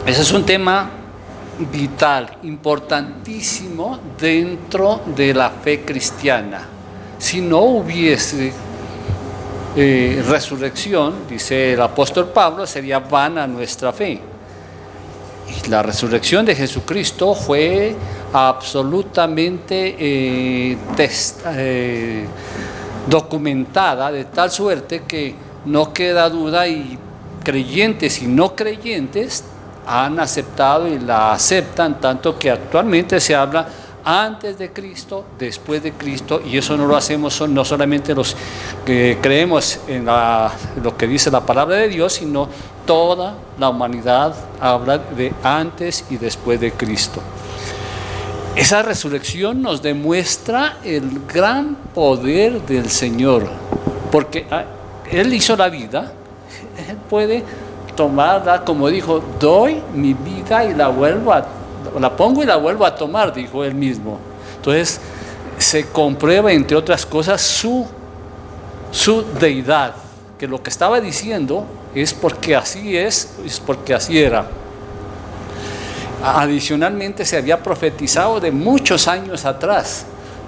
Ese es un tema vital, importantísimo dentro de la fe cristiana. Si no hubiese resurrección, dice el apóstol Pablo, sería vana nuestra fe. Y la resurrección de Jesucristo fue absolutamente documentada, de tal suerte que no queda duda, y creyentes y no creyentes han aceptado y la aceptan, tanto que actualmente se habla antes de Cristo, después de Cristo, y eso no lo hacemos no solamente los que creemos en lo que dice la palabra de Dios, sino toda la humanidad habla de antes y después de Cristo. Esa resurrección nos demuestra el gran poder del Señor, porque Él hizo la vida, Él puede tomarla, como dijo, doy mi vida y la pongo y la vuelvo a tomar, dijo Él mismo. Entonces se comprueba, entre otras cosas, su deidad, que lo que estaba diciendo es porque así es porque así era. Adicionalmente se había profetizado de muchos años atrás.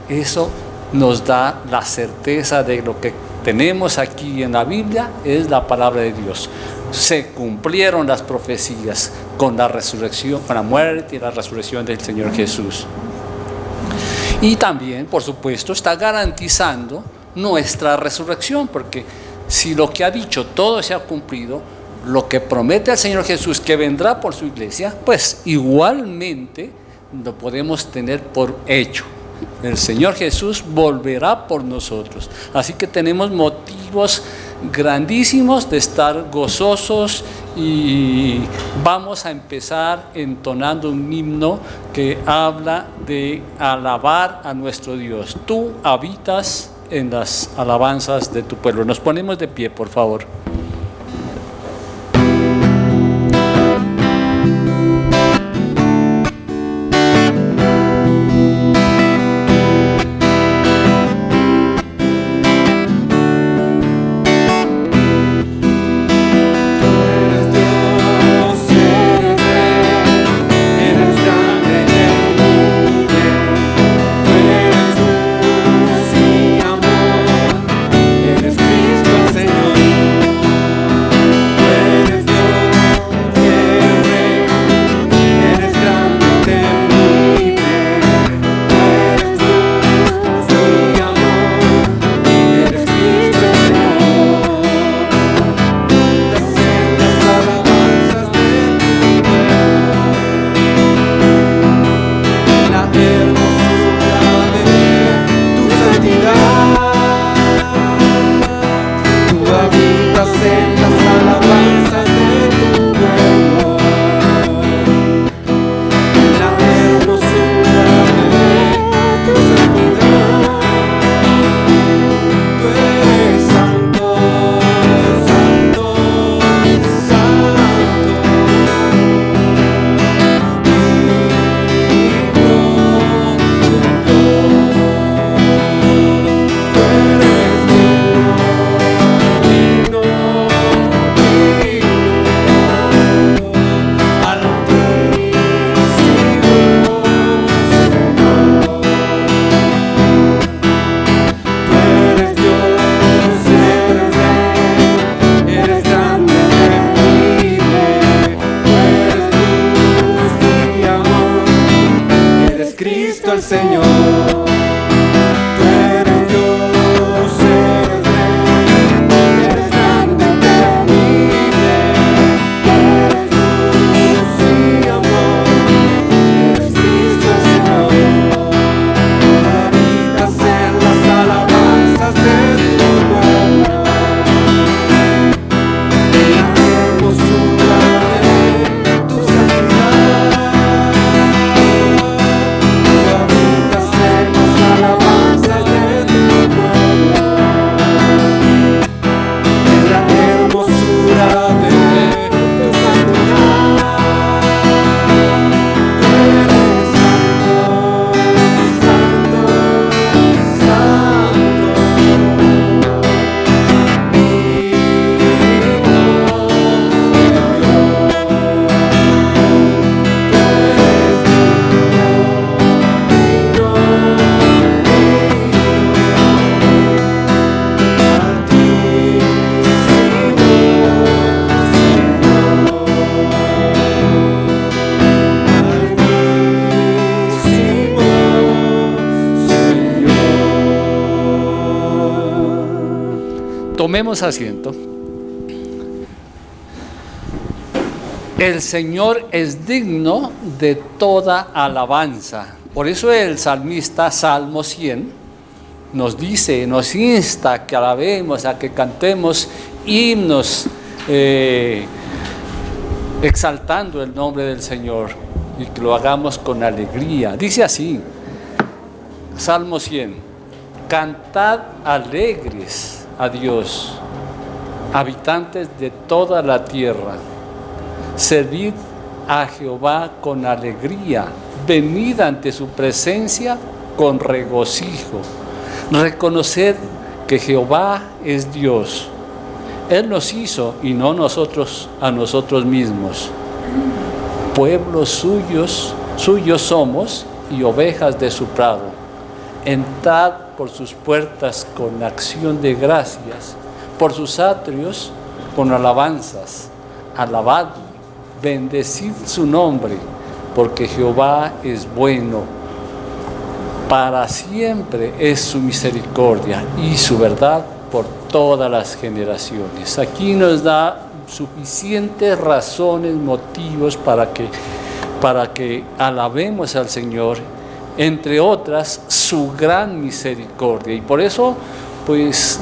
Eso nos da la certeza de lo que tenemos aquí en la Biblia es la palabra de Dios. Se cumplieron las profecías con la resurrección, con la muerte y la resurrección del Señor Jesús. Y también, por supuesto, está garantizando nuestra resurrección, porque si lo que ha dicho todo se ha cumplido, lo que promete el Señor Jesús que vendrá por su iglesia, pues igualmente lo podemos tener por hecho. El Señor Jesús volverá por nosotros. Así que tenemos motivos grandísimos de estar gozosos, y vamos a empezar entonando un himno que habla de alabar a nuestro Dios. Tú habitas en las alabanzas de tu pueblo. Nos ponemos de pie, por favor. Tomemos asiento. El Señor es digno de toda alabanza. Por eso el salmista, Salmo 100, nos dice, nos insta a que alabemos, a que cantemos himnos exaltando el nombre del Señor y que lo hagamos con alegría. Dice así, Salmo 100, cantad alegres a Dios, habitantes de toda la tierra, servid a Jehová con alegría, venid ante su presencia con regocijo, reconoced que Jehová es Dios. Él nos hizo y no nosotros a nosotros mismos. Pueblos suyos somos y ovejas de su prado. Entrad por sus puertas con acción de gracias, por sus atrios con alabanzas. Alabadlo, bendecid su nombre, porque Jehová es bueno. Para siempre es su misericordia y su verdad por todas las generaciones. Aquí nos da suficientes razones, motivos para que alabemos al Señor, entre otras su gran misericordia. Y por eso, pues,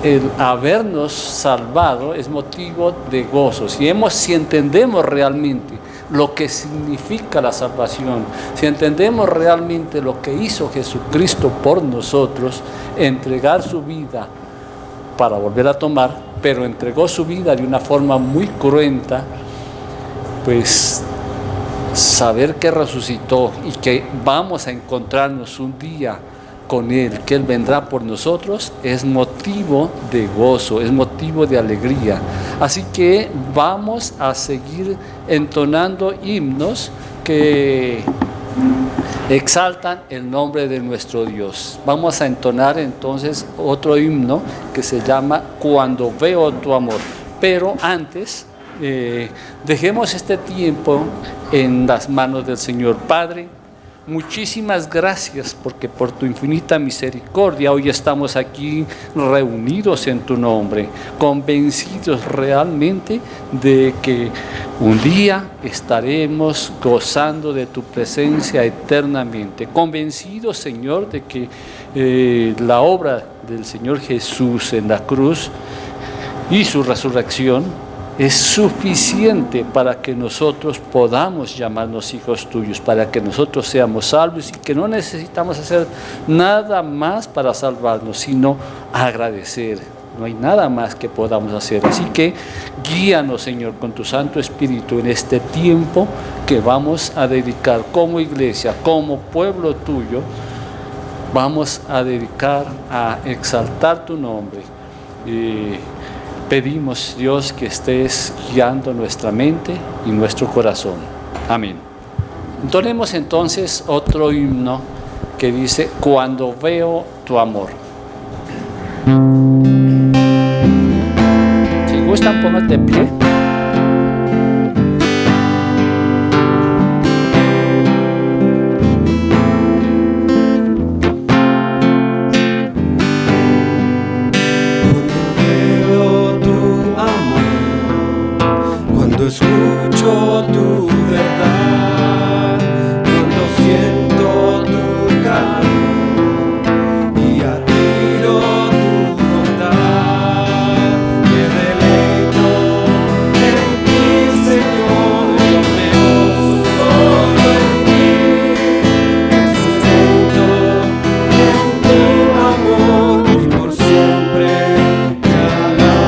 el habernos salvado es motivo de gozo. Si entendemos realmente lo que significa la salvación, si entendemos realmente lo que hizo Jesucristo por nosotros, entregar su vida para volver a tomar, pero entregó su vida de una forma muy cruenta, pues saber que resucitó y que vamos a encontrarnos un día con Él, que Él vendrá por nosotros, es motivo de gozo, es motivo de alegría. Así que vamos a seguir entonando himnos que exaltan el nombre de nuestro Dios. Vamos a entonar entonces otro himno que se llama Cuando veo tu amor. Pero antes, dejemos este tiempo en las manos del Señor. Padre, muchísimas gracias porque por tu infinita misericordia hoy estamos aquí reunidos en tu nombre, convencidos realmente de que un día estaremos gozando de tu presencia eternamente, convencidos, Señor, de que la obra del Señor Jesús en la cruz y su resurrección es suficiente para que nosotros podamos llamarnos hijos tuyos, para que nosotros seamos salvos y que no necesitamos hacer nada más para salvarnos, sino agradecer. No hay nada más que podamos hacer. Así que guíanos, Señor, con tu Santo Espíritu en este tiempo que vamos a dedicar como iglesia, como pueblo tuyo, vamos a dedicar a exaltar tu nombre. Pedimos, Dios, que estés guiando nuestra mente y nuestro corazón. Amén. Entonemos entonces otro himno que dice, Cuando veo tu amor. Si gustan, pónganse de pie. Escucho tu verdad, cuando siento tu calor y admiro tu bondad, me deleito en ti, Señor, yo me gozo solo en ti, me sustento en tu amor y por siempre te alabaré.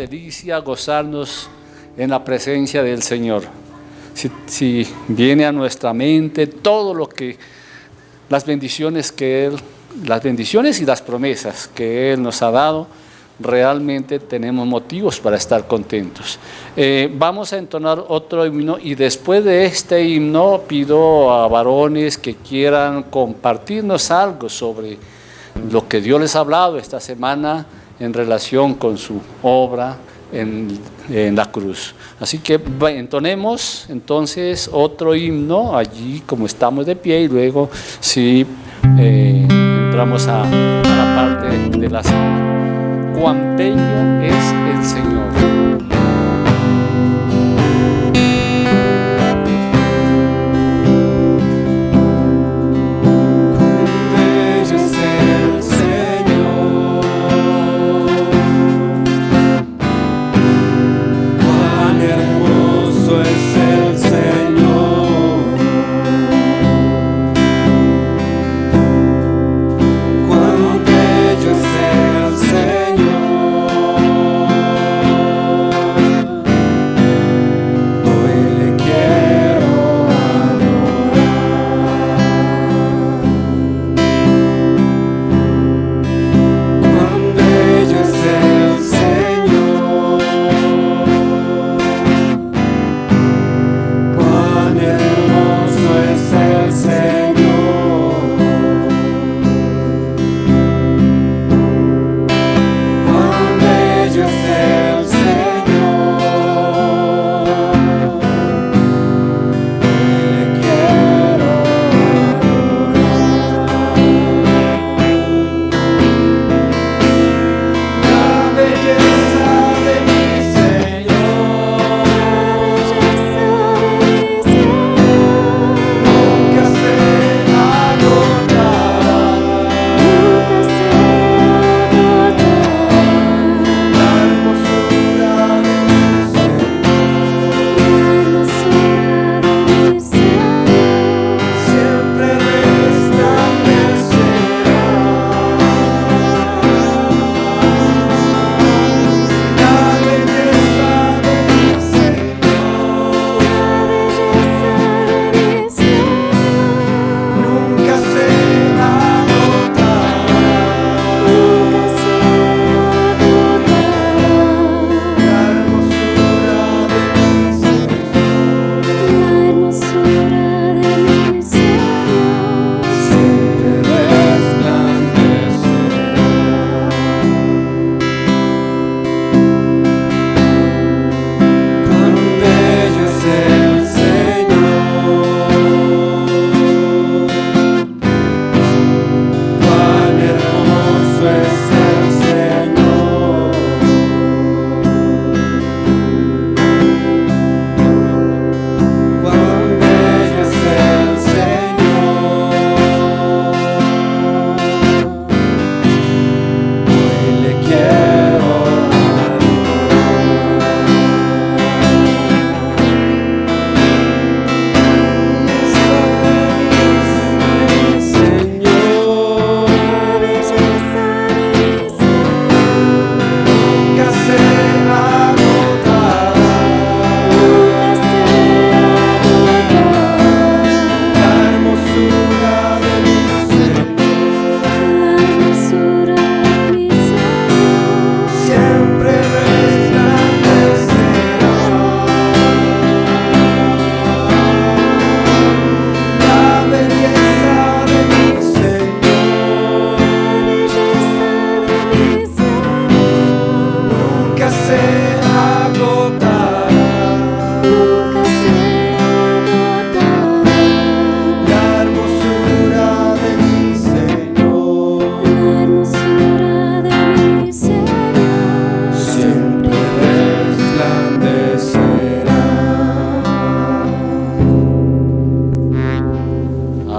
delicia gozarnos en la presencia del Señor. Si viene a nuestra mente todo lo que, las bendiciones y las promesas que Él nos ha dado, realmente tenemos motivos para estar contentos. Vamos a entonar otro himno y después de este himno pido a varones que quieran compartirnos algo sobre lo que Dios les ha hablado esta semana en relación con su obra en la cruz. Así que entonemos entonces otro himno allí como estamos de pie y luego sí entramos a la parte de la semana. Cuán bello es el Señor.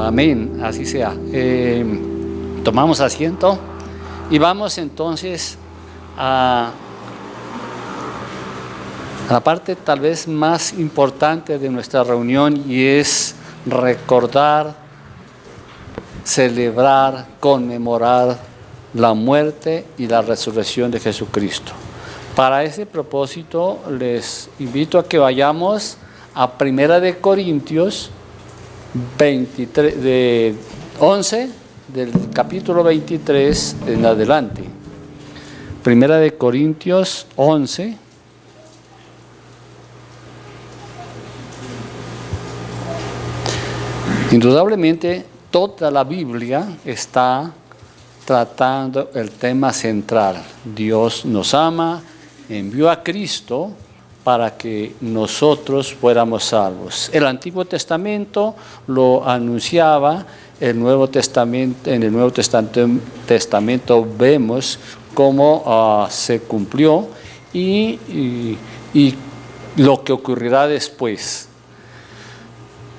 Amén, así sea. Tomamos asiento y vamos entonces a la parte tal vez más importante de nuestra reunión, y es recordar, celebrar, conmemorar la muerte y la resurrección de Jesucristo. Para ese propósito les invito a que vayamos a Primera de Corintios 11, del capítulo 23 en adelante. Primera de Corintios 11. Indudablemente toda la Biblia está tratando el tema central. Dios nos ama, envió a Cristo para que nosotros fuéramos salvos. El Antiguo Testamento lo anunciaba, en el Nuevo Testamento vemos cómo se cumplió y lo que ocurrirá después.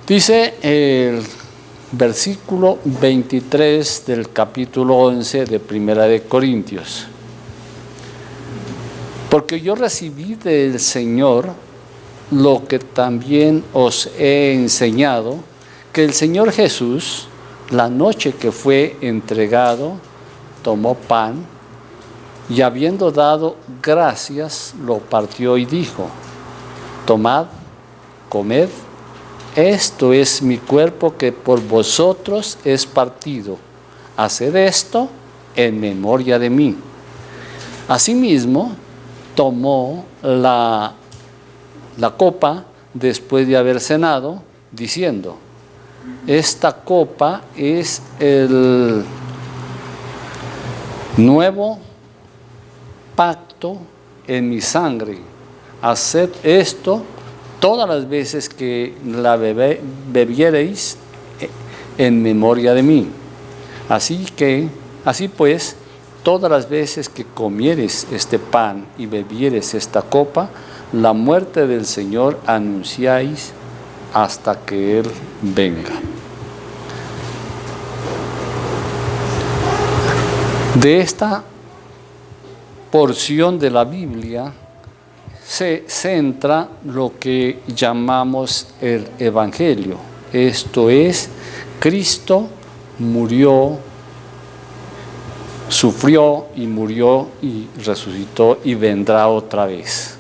Dice el versículo 23 del capítulo 11 de Primera de Corintios: porque yo recibí del Señor lo que también os he enseñado, que el Señor Jesús, la noche que fue entregado, tomó pan y habiendo dado gracias, lo partió y dijo: tomad, comed, esto es mi cuerpo que por vosotros es partido. Haced esto en memoria de mí. Asimismo, tomó la copa después de haber cenado, diciendo: esta copa es el nuevo pacto en mi sangre. Haced esto todas las veces que la bebiereis en memoria de mí. Así pues, todas las veces que comieres este pan y bebieres esta copa, la muerte del Señor anunciáis hasta que Él venga. De esta porción de la Biblia se centra lo que llamamos el Evangelio. Esto es, Cristo murió, sufrió y murió y resucitó y vendrá otra vez.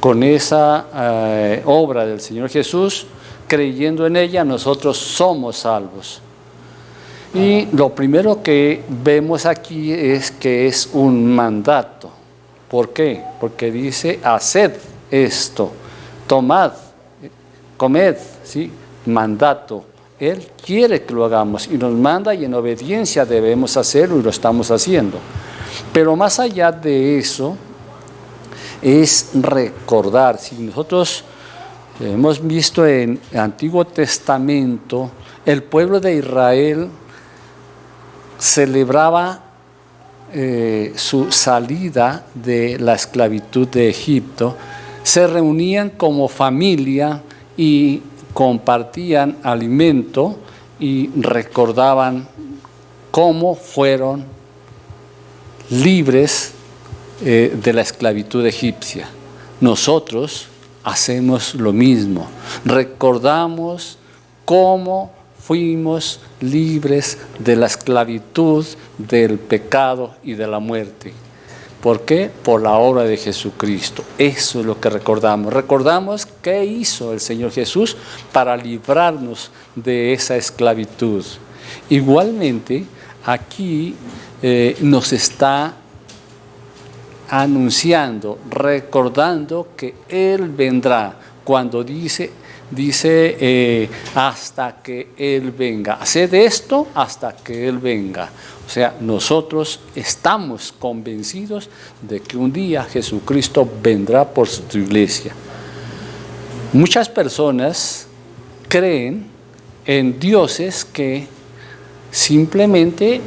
Con esa obra del Señor Jesús, creyendo en ella, nosotros somos salvos. Y lo primero que vemos aquí es que es un mandato. ¿Por qué? Porque dice: haced esto, tomad, comed, ¿sí? Mandato. Él quiere que lo hagamos y nos manda, y en obediencia debemos hacerlo y lo estamos haciendo. Pero más allá de eso es recordar. Si nosotros hemos visto en el Antiguo Testamento, el pueblo de Israel celebraba su salida de la esclavitud de Egipto, se reunían como familia y compartían alimento y recordaban cómo fueron libres de la esclavitud egipcia. Nosotros hacemos lo mismo, recordamos cómo fuimos libres de la esclavitud, del pecado y de la muerte. ¿Por qué? Por la obra de Jesucristo. Eso es lo que recordamos. Recordamos qué hizo el Señor Jesús para librarnos de esa esclavitud. Igualmente, aquí nos está anunciando, recordando que Él vendrá. Cuando dice hasta que Él venga. Haced esto hasta que Él venga. O sea, nosotros estamos convencidos de que un día Jesucristo vendrá por su iglesia. Muchas personas creen en dioses que simplemente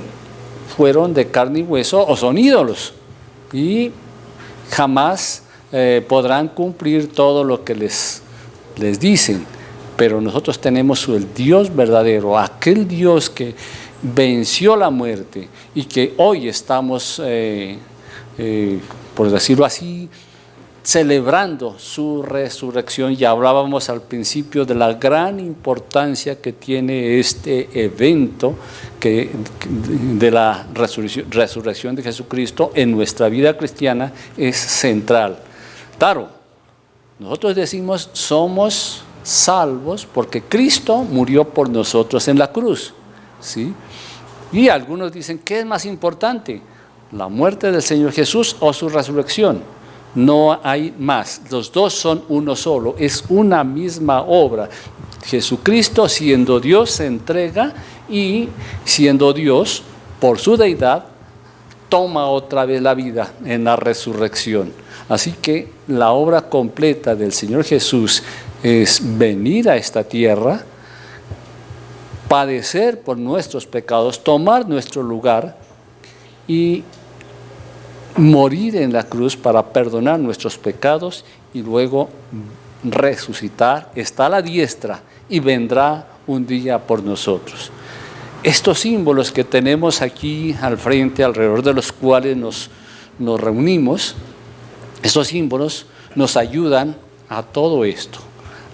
fueron de carne y hueso o son ídolos y jamás podrán cumplir todo lo que les dicen. Pero nosotros tenemos el Dios verdadero, aquel Dios que venció la muerte y que hoy estamos, por decirlo así, celebrando su resurrección. Ya hablábamos al principio de la gran importancia que tiene este evento de la resurrección de Jesucristo en nuestra vida cristiana. Es central. Claro, nosotros decimos somos salvos porque Cristo murió por nosotros en la cruz, ¿sí? Y algunos dicen, ¿qué es más importante? ¿La muerte del Señor Jesús o su resurrección? No hay más, los dos son uno solo, es una misma obra. Jesucristo, siendo Dios, se entrega, y siendo Dios, por su deidad, toma otra vez la vida en la resurrección. Así que la obra completa del Señor Jesús es venir a esta tierra, padecer por nuestros pecados, tomar nuestro lugar y morir en la cruz para perdonar nuestros pecados, y luego resucitar, está a la diestra y vendrá un día por nosotros. Estos símbolos que tenemos aquí al frente, alrededor de los cuales nos reunimos, estos símbolos nos ayudan a todo esto,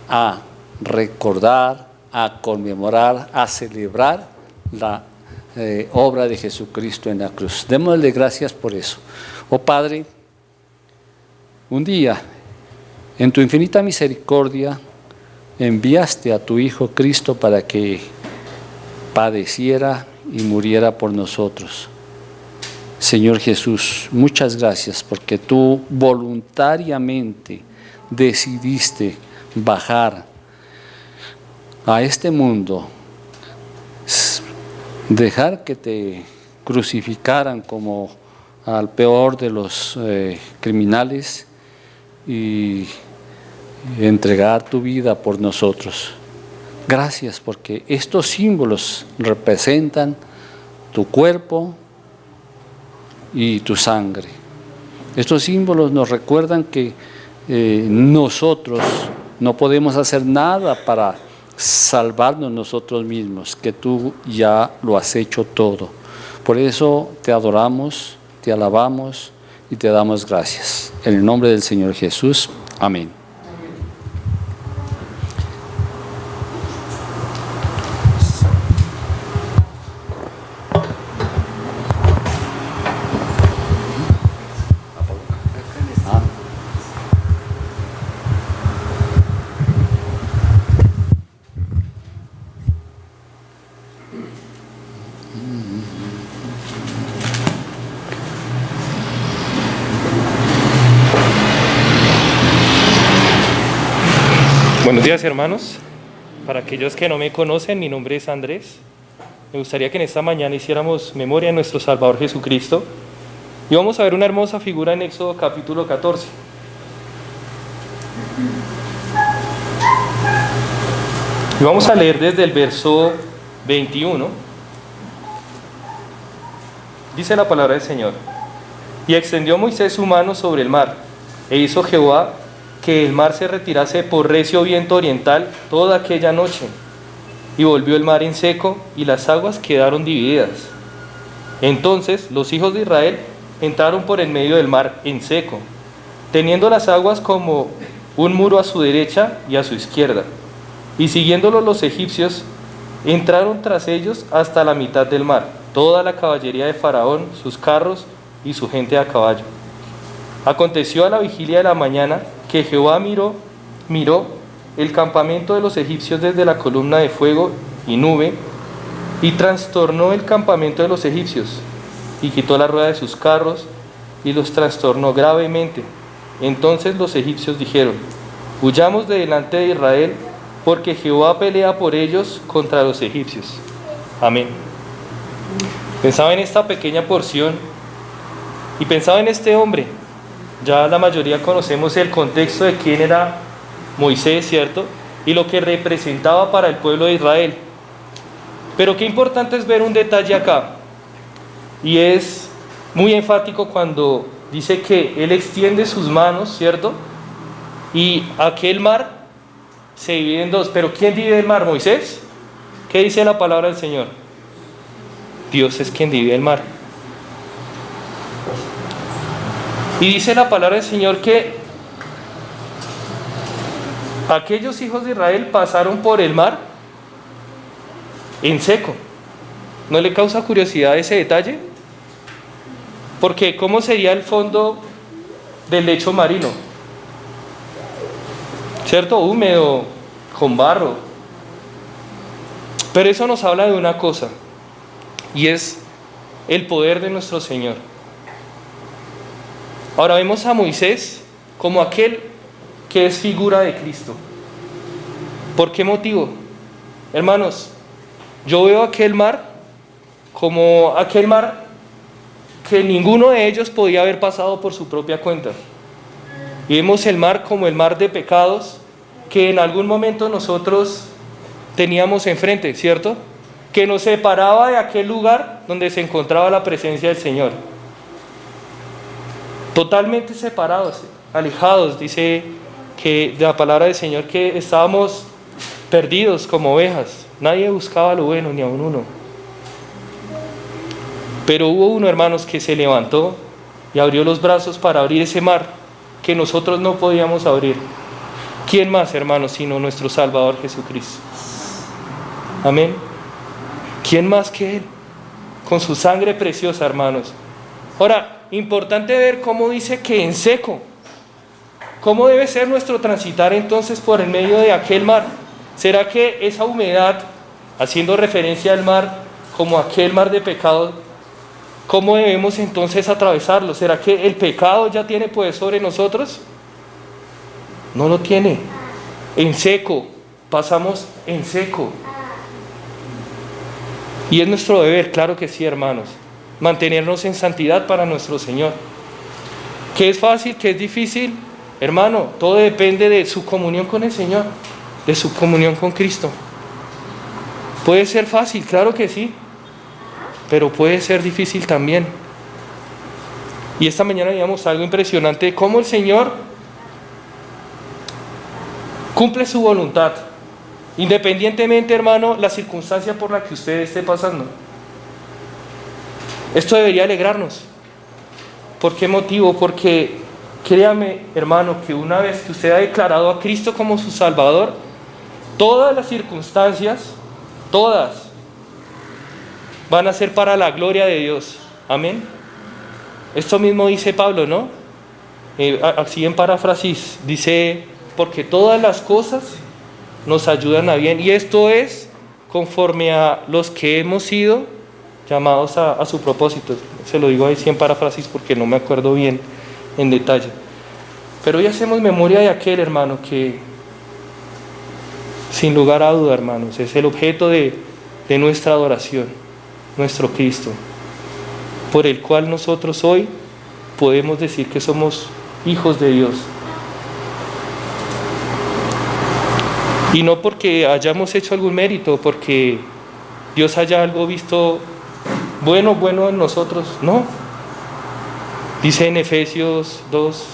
a recordar, a conmemorar, a celebrar la obra de Jesucristo en la cruz. Démosle gracias por eso. Oh Padre, un día, en tu infinita misericordia, enviaste a tu Hijo Cristo para que padeciera y muriera por nosotros. Señor Jesús, muchas gracias porque tú voluntariamente decidiste bajar a este mundo, dejar que te crucificaran como al peor de los criminales y entregar tu vida por nosotros. Gracias porque estos símbolos representan tu cuerpo y tu sangre. Estos símbolos nos recuerdan que nosotros no podemos hacer nada para salvarnos nosotros mismos, que tú ya lo has hecho todo. Por eso te adoramos, te alabamos y te damos gracias. En el nombre del Señor Jesús. Amén. Buenos días, hermanos. Para aquellos que no me conocen, mi nombre es Andrés. Me gustaría que en esta mañana hiciéramos memoria de nuestro Salvador Jesucristo. Y vamos a ver una hermosa figura en Éxodo capítulo 14. Y vamos a leer desde el verso 21. Dice la palabra del Señor: Y extendió Moisés su mano sobre el mar, e hizo Jehová que el mar se retirase por recio viento oriental toda aquella noche, y volvió el mar en seco, y las aguas quedaron divididas. Entonces los hijos de Israel entraron por el medio del mar en seco, teniendo las aguas como un muro a su derecha y a su izquierda, y siguiéndolos los egipcios, entraron tras ellos hasta la mitad del mar, toda la caballería de Faraón, sus carros y su gente a caballo. Aconteció a la vigilia de la mañana que Jehová miró el campamento de los egipcios desde la columna de fuego y nube, y trastornó el campamento de los egipcios, y quitó la rueda de sus carros, y los trastornó gravemente. Entonces los egipcios dijeron: huyamos de delante de Israel, porque Jehová pelea por ellos contra los egipcios. Amén. Pensaba en esta pequeña porción, y pensaba en este hombre. Ya la mayoría conocemos el contexto de quién era Moisés, ¿cierto? Y lo que representaba para el pueblo de Israel. Pero qué importante es ver un detalle acá. Y es muy enfático cuando dice que él extiende sus manos, ¿cierto? Y aquel mar se divide en dos. ¿Pero quién divide el mar? ¿Moisés? ¿Qué dice la palabra del Señor? Dios es quien divide el mar. Y dice la palabra del Señor que Aquellos hijos de Israel pasaron por el mar en seco. ¿No le causa curiosidad ese detalle? Porque ¿cómo sería el fondo del lecho marino? ¿Cierto? Húmedo, con barro. Pero eso nos habla de una cosa, y es el poder de nuestro Señor. Ahora vemos a Moisés como aquel que es figura de Cristo. ¿Por qué motivo? Hermanos, yo veo aquel mar como aquel mar que ninguno de ellos podía haber pasado por su propia cuenta. Y vemos el mar como el mar de pecados que en algún momento nosotros teníamos enfrente, ¿cierto? Que nos separaba de aquel lugar donde se encontraba la presencia del Señor. Totalmente separados, alejados, dice que de la palabra del Señor que estábamos perdidos como ovejas. Nadie buscaba lo bueno, ni aun uno. Pero hubo uno, hermanos, que se levantó y abrió los brazos para abrir ese mar que nosotros no podíamos abrir. ¿Quién más, hermanos, sino nuestro Salvador Jesucristo? Amén. ¿Quién más que Él? Con su sangre preciosa, hermanos. Ahora, importante ver cómo dice que en seco. ¿Cómo debe ser nuestro transitar entonces por el medio de aquel mar? ¿Será que esa humedad, haciendo referencia al mar como aquel mar de pecado, cómo debemos entonces atravesarlo? ¿Será que el pecado ya tiene poder sobre nosotros? No lo tiene. En seco, pasamos en seco. Y es nuestro deber, claro que sí, hermanos, mantenernos en santidad para nuestro Señor. ¿Qué es fácil? ¿Qué es difícil? Hermano, todo depende de su comunión con el Señor, de su comunión con Cristo. Puede ser fácil, claro que sí, pero puede ser difícil también. Y esta mañana veíamos algo impresionante de cómo el Señor cumple su voluntad, independientemente, hermano, la circunstancia por la que usted esté pasando. Esto debería alegrarnos. ¿Por qué motivo? Porque créame, hermano, que una vez que usted ha declarado a Cristo como su Salvador, todas las circunstancias, todas, van a ser para la gloria de Dios. Amén. Esto mismo dice Pablo, ¿no? Así en paráfrasis, dice, porque todas las cosas nos ayudan a bien. Y esto es conforme a los que hemos sido llamados a su propósito. Se lo digo ahí sí en paráfrasis porque no me acuerdo bien en detalle. Pero hoy hacemos memoria de aquel, hermano, que sin lugar a duda, hermanos, es el objeto de nuestra adoración, nuestro Cristo, por el cual nosotros hoy podemos decir que somos hijos de Dios. Y no porque hayamos hecho algún mérito, porque Dios haya algo visto bueno en nosotros, no. Dice en Efesios 2,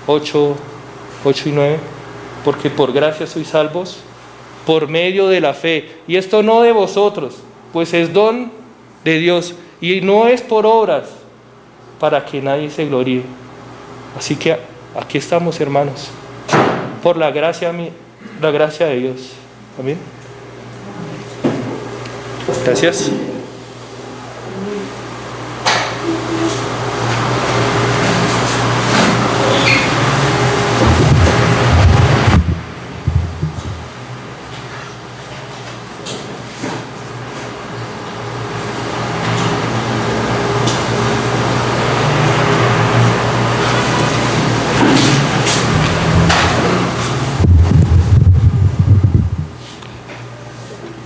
8 y 9, porque por gracia sois salvos, por medio de la fe. Y esto no de vosotros, pues es don de Dios, y no es por obras, para que nadie se gloríe. Así que aquí estamos, hermanos, por la gracia de Dios. Amén. Gracias.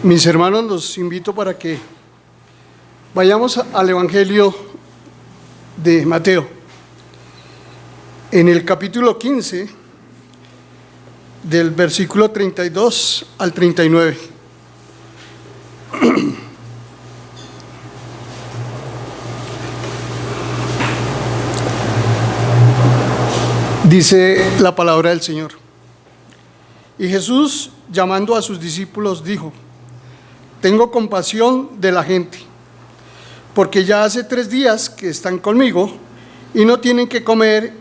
Mis hermanos, los invito para que vayamos al Evangelio de Mateo. En el capítulo 15, del versículo 32 al 39. Dice la palabra del Señor. Y Jesús, llamando a sus discípulos, dijo: tengo compasión de la gente, porque ya hace 3 días que están conmigo y no tienen que comer,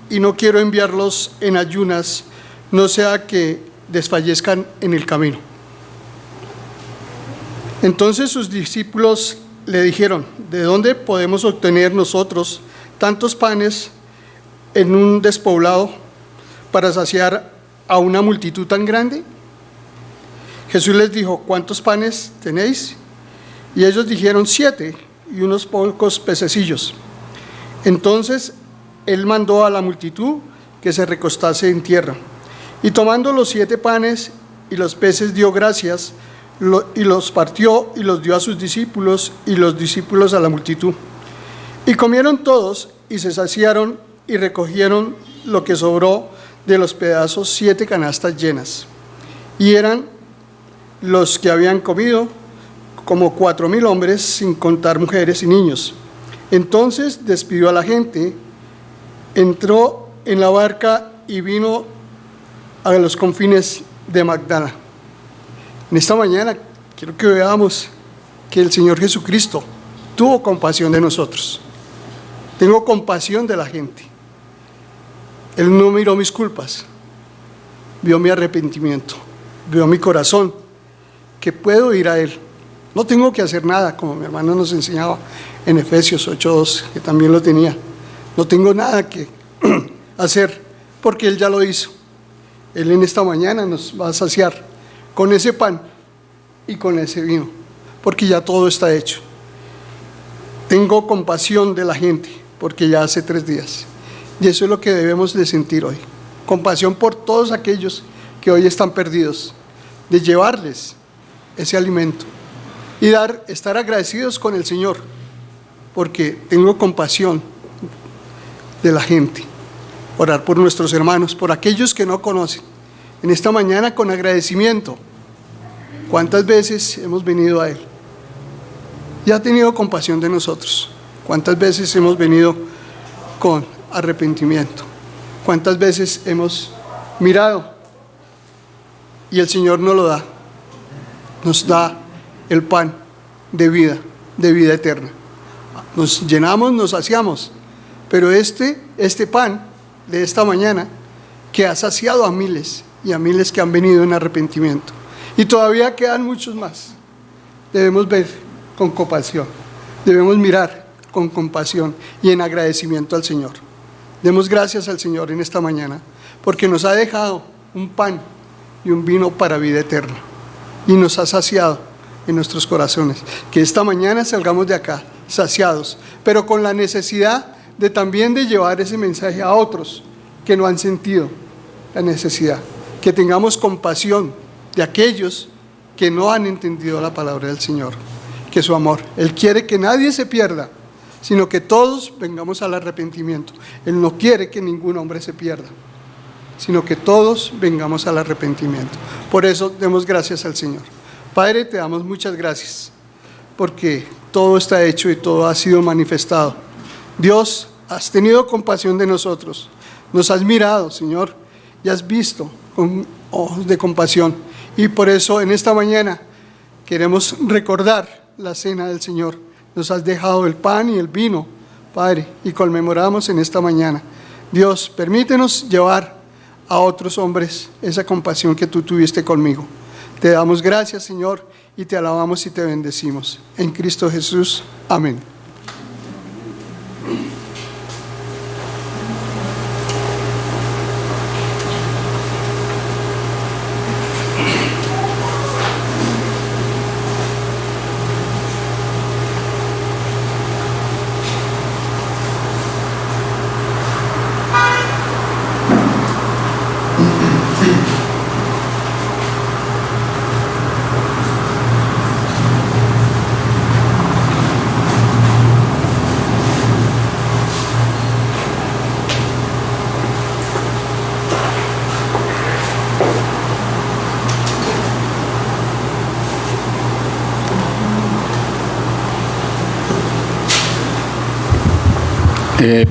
y no quiero enviarlos en ayunas no sea que desfallezcan en el camino. Entonces sus discípulos le dijeron: ¿de dónde podemos obtener nosotros tantos panes en un despoblado para saciar a una multitud tan grande? Jesús les dijo: ¿cuántos panes tenéis? Y ellos dijeron: 7 y unos pocos pececillos. Entonces él mandó a la multitud que se recostase en tierra, y tomando los 7 panes y los peces dio gracias, y los partió y los dio a sus discípulos, y los discípulos a la multitud. Y comieron todos y se saciaron, y recogieron lo que sobró de los pedazos, 7 canastas llenas. Y eran los que habían comido como 4,000 hombres, sin contar mujeres y niños. Entonces despidió a la gente, entró en la barca y vino a los confines de Magdala. En esta mañana quiero que veamos que el Señor Jesucristo tuvo compasión de nosotros. Tengo compasión de la gente. Él no miró mis culpas, vio mi arrepentimiento, vio mi corazón, que puedo ir a Él. No tengo que hacer nada, como mi hermano nos enseñaba en Efesios 8:2, que también lo tenía. No tengo nada que hacer, porque Él ya lo hizo. Él en esta mañana nos va a saciar con ese pan y con ese vino, porque ya todo está hecho. Tengo compasión de la gente, porque ya hace 3 días. Y eso es lo que debemos de sentir hoy. Compasión por todos aquellos que hoy están perdidos, de llevarles ese alimento y estar agradecidos con el Señor, porque tengo compasión de la gente. Orar por nuestros hermanos, por aquellos que no conocen. En esta mañana con agradecimiento. ¿Cuántas veces hemos venido a Él? Y ha tenido compasión de nosotros. ¿Cuántas veces hemos venido con arrepentimiento? ¿Cuántas veces hemos mirado y el Señor nos lo da? Nos da el pan de vida eterna. Nos llenamos, nos saciamos, pero este pan de esta mañana, que ha saciado a miles y a miles que han venido en arrepentimiento, y todavía quedan muchos más, debemos ver con compasión, debemos mirar con compasión y en agradecimiento al Señor. Demos gracias al Señor en esta mañana, porque nos ha dejado un pan y un vino para vida eterna, y nos ha saciado en nuestros corazones. Que esta mañana salgamos de acá saciados, pero con la necesidad de también de llevar ese mensaje a otros que no han sentido la necesidad. Que tengamos compasión de aquellos que no han entendido la palabra del Señor, que su amor, Él quiere que nadie se pierda, sino que todos vengamos al arrepentimiento. Él no quiere que ningún hombre se pierda, sino que todos vengamos al arrepentimiento. Por eso demos gracias al Señor. Padre, te damos muchas gracias, porque todo está hecho y todo ha sido manifestado. Dios, has tenido compasión de nosotros, nos has mirado, Señor, y has visto con ojos de compasión. Y por eso en esta mañana queremos recordar la cena del Señor. Nos has dejado el pan y el vino, Padre, y conmemoramos en esta mañana. Dios, permítenos llevar a otros hombres esa compasión que tú tuviste conmigo. Te damos gracias, Señor, y te alabamos y te bendecimos. En Cristo Jesús. Amén.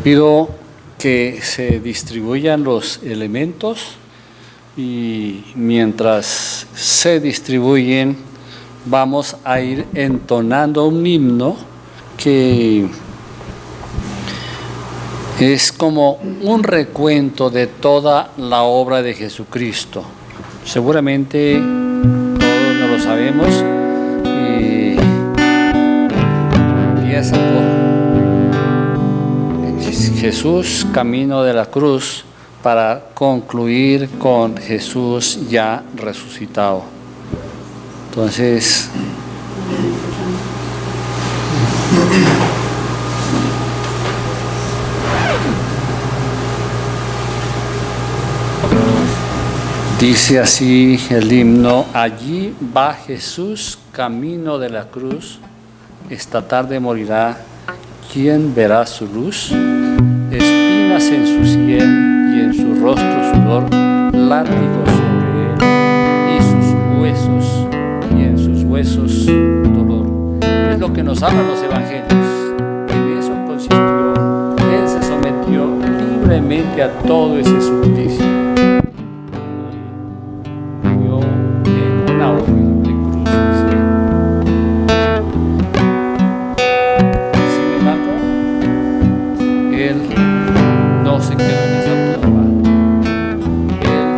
Pido que se distribuyan los elementos y mientras se distribuyen vamos a ir entonando un himno que Es como un recuento de toda la obra de Jesucristo. Seguramente todos no lo sabemos. Empieza por Jesús, camino de la cruz, para concluir con Jesús ya resucitado. Entonces, dice así el himno: allí va Jesús, camino de la cruz, esta tarde morirá, ¿quién verá su luz? Espinas en su sien y en su rostro sudor, látigo sobre él y sus huesos, y en sus huesos dolor. Es lo que nos hablan los evangelios. En eso consistió. Él se sometió libremente a todo ese suplicio. Murió en una horrible cruz. Sin embargo, Él no se quedó en esa tumba. Él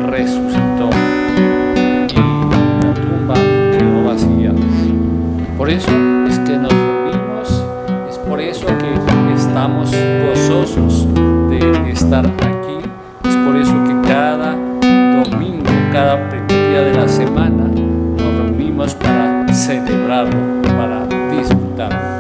resucitó y la tumba quedó vacía. Por eso es que nos reunimos, es por eso que estamos gozosos de estar aquí, es por eso que cada domingo, cada primer día de la semana nos reunimos para celebrarlo, para disfrutarlo.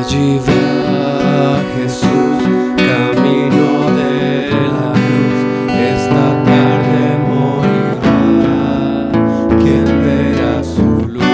Allí va Jesús, camino de la cruz, esta tarde morirá, ¿quién verá su luz?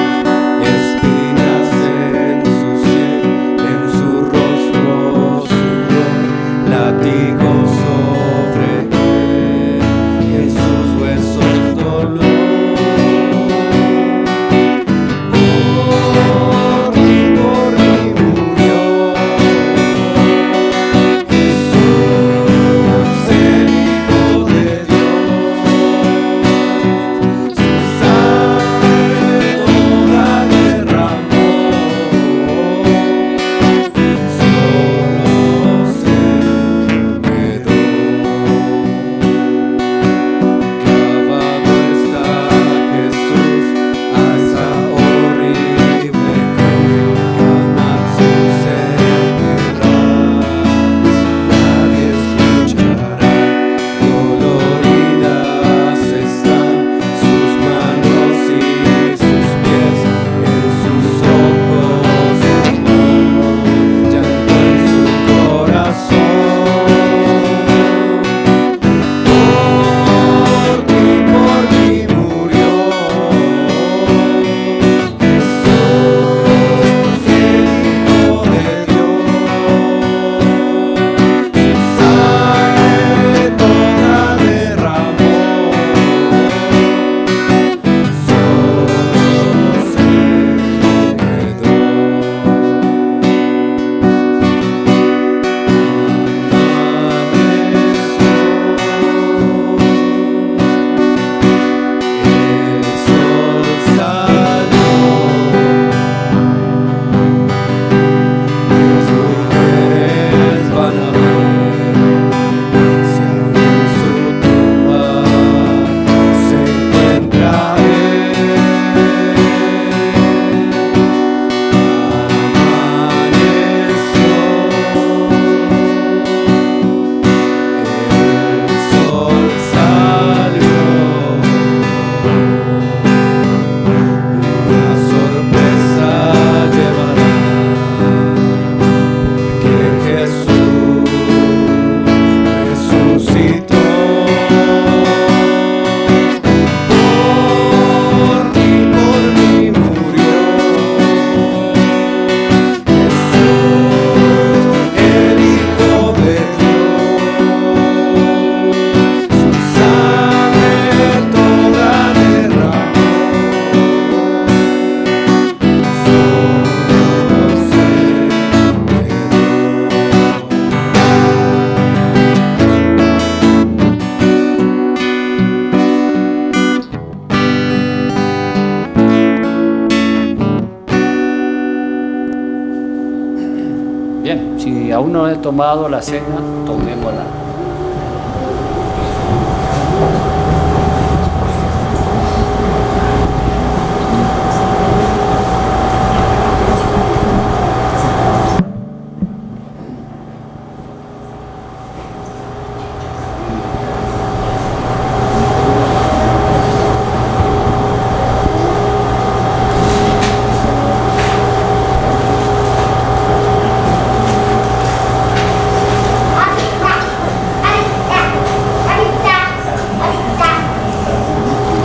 aún no he tomado la cena, tomémosla.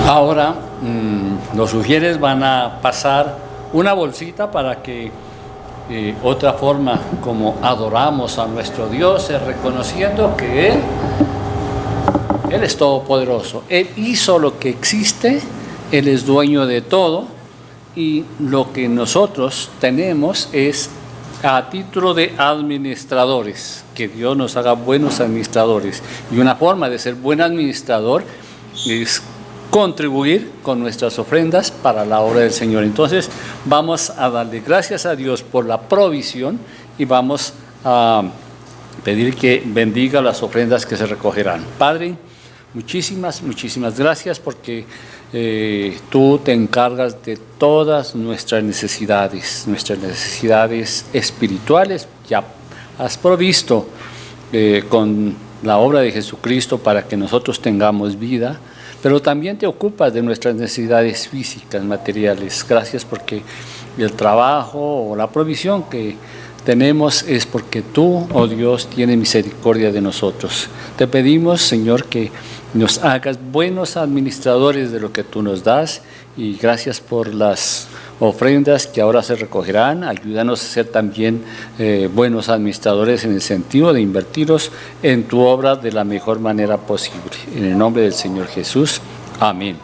Ahora los ujieres van a pasar una bolsita para que otra forma como adoramos a nuestro Dios es reconociendo que Él es todopoderoso. Él hizo lo que existe, Él es dueño de todo y lo que nosotros tenemos es a título de administradores, que Dios nos haga buenos administradores. Y una forma de ser buen administrador es contribuir con nuestras ofrendas para la obra del Señor. Entonces vamos a darle gracias a Dios por la provisión y vamos a pedir que bendiga las ofrendas que se recogerán. Padre, muchísimas gracias porque tú te encargas de todas nuestras necesidades espirituales. Ya has provisto con la obra de Jesucristo para que nosotros tengamos vida, pero también te ocupas de nuestras necesidades físicas, materiales. Gracias porque el trabajo o la provisión que tenemos es porque tú, oh Dios, tienes misericordia de nosotros. Te pedimos, Señor, que nos hagas buenos administradores de lo que tú nos das y gracias por las ofrendas que ahora se recogerán. Ayúdanos a ser también buenos administradores en el sentido de invertirlos en tu obra de la mejor manera posible. En el nombre del Señor Jesús. Amén.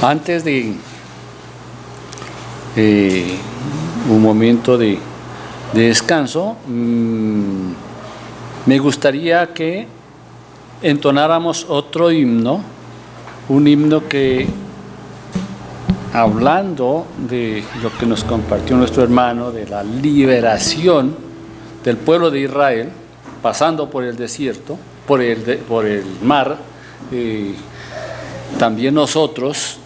Antes de un momento de descanso, me gustaría que entonáramos otro himno, un himno que, hablando de lo que nos compartió nuestro hermano, de la liberación del pueblo de Israel, pasando por el desierto, por el mar, también nosotros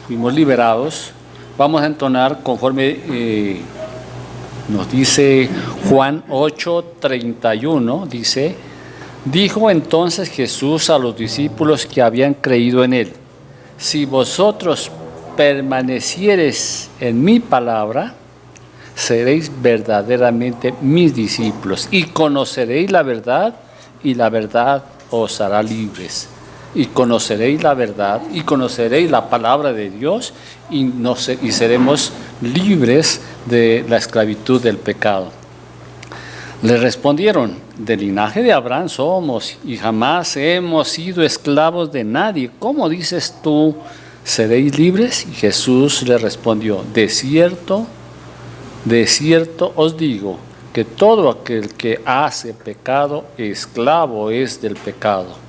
fuimos liberados. Vamos a entonar conforme nos dice Juan 8:31, dice: dijo entonces Jesús a los discípulos que habían creído en él: si vosotros permaneciereis en mi palabra, seréis verdaderamente mis discípulos y conoceréis la verdad, y la verdad os hará libres. Y conoceréis la verdad y conoceréis la palabra de Dios y seremos libres de la esclavitud del pecado. Le respondieron: del linaje de Abraham somos y jamás hemos sido esclavos de nadie. ¿Cómo dices tú, seréis libres? Y Jesús le respondió: de cierto os digo, que todo aquel que hace pecado, esclavo es del pecado.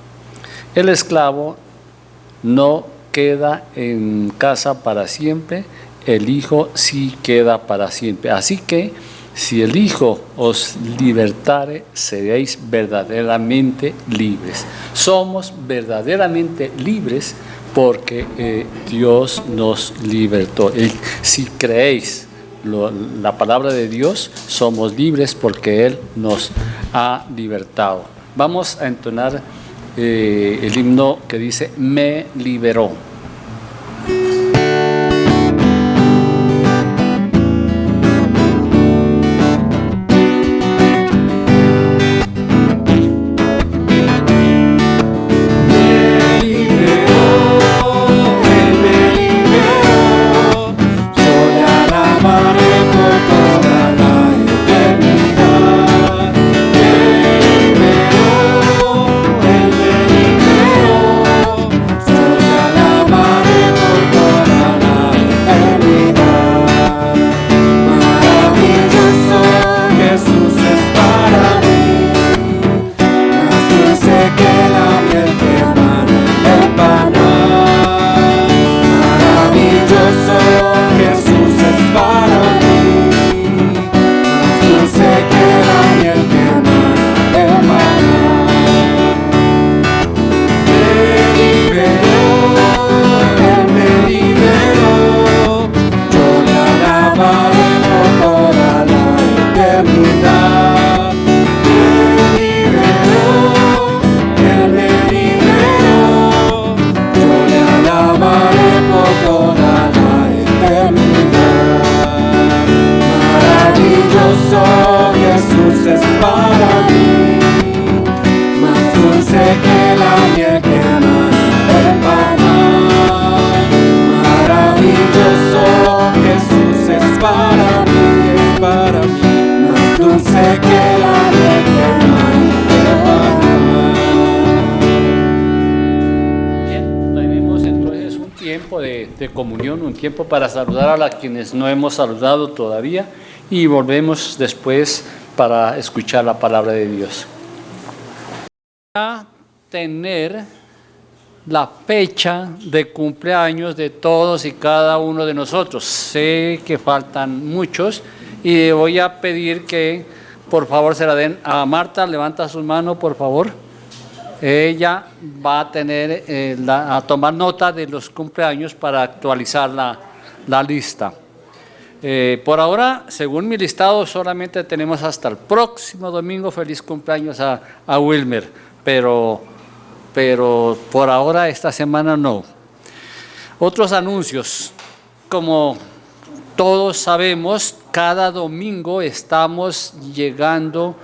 El esclavo no queda en casa para siempre, el Hijo sí queda para siempre. Así que si el Hijo os libertare, seréis verdaderamente libres. Somos verdaderamente libres porque Dios nos libertó. Si creéis la palabra de Dios, somos libres porque Él nos ha libertado. Vamos a entonar el himno que dice: me liberó. Alabaré tiempo para saludar a quienes no hemos saludado todavía y volvemos después para escuchar la palabra de Dios. A tener la fecha de cumpleaños de todos y cada uno de nosotros. Sé que faltan muchos y voy a pedir que por favor se la den a Marta. Levanta su mano, por favor. Ella va a tener a tomar nota de los cumpleaños para actualizar la lista. Por ahora, según mi listado, solamente tenemos hasta el próximo domingo. Feliz cumpleaños a Wilmer, pero por ahora esta semana no. Otros anuncios, como todos sabemos, cada domingo estamos llegando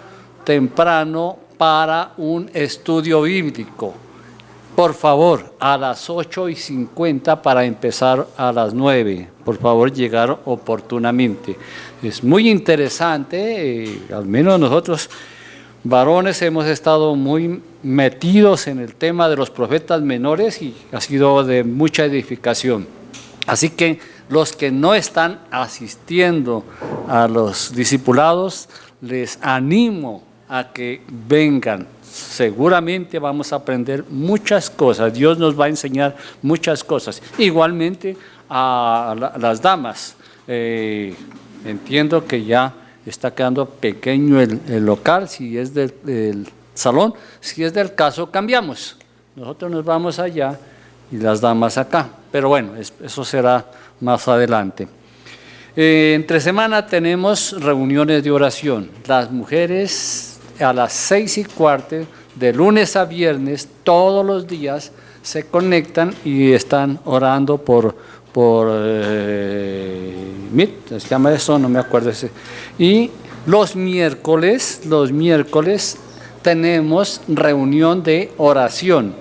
temprano para un estudio bíblico. Por favor, a las 8:50 para empezar a las 9. Por favor, llegar oportunamente. Es muy interesante, al menos nosotros varones hemos estado muy metidos en el tema de los profetas menores y ha sido de mucha edificación. Así que los que no están asistiendo a los discipulados, les animo a que vengan. Seguramente vamos a aprender muchas cosas. Dios nos va a enseñar muchas cosas. Igualmente a las damas. Entiendo que ya está quedando pequeño el local, si es del salón. Si es del caso, cambiamos. Nosotros nos vamos allá y las damas acá. Pero bueno, eso será más adelante. Entre semana tenemos reuniones de oración. Las mujeres a las 6:15, de lunes a viernes, todos los días, se conectan y están orando por Meet, se llama eso, no me acuerdo ese. Y los miércoles tenemos reunión de oración.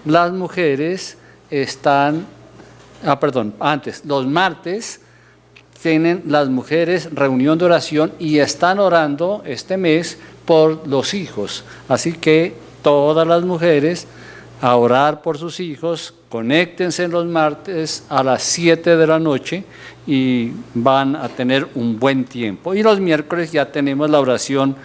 Las mujeres están, los martes tienen las mujeres reunión de oración y están orando este mes por los hijos. Así que todas las mujeres a orar por sus hijos, conéctense los martes a las 7 de la noche y van a tener un buen tiempo. Y los miércoles ya tenemos la oración,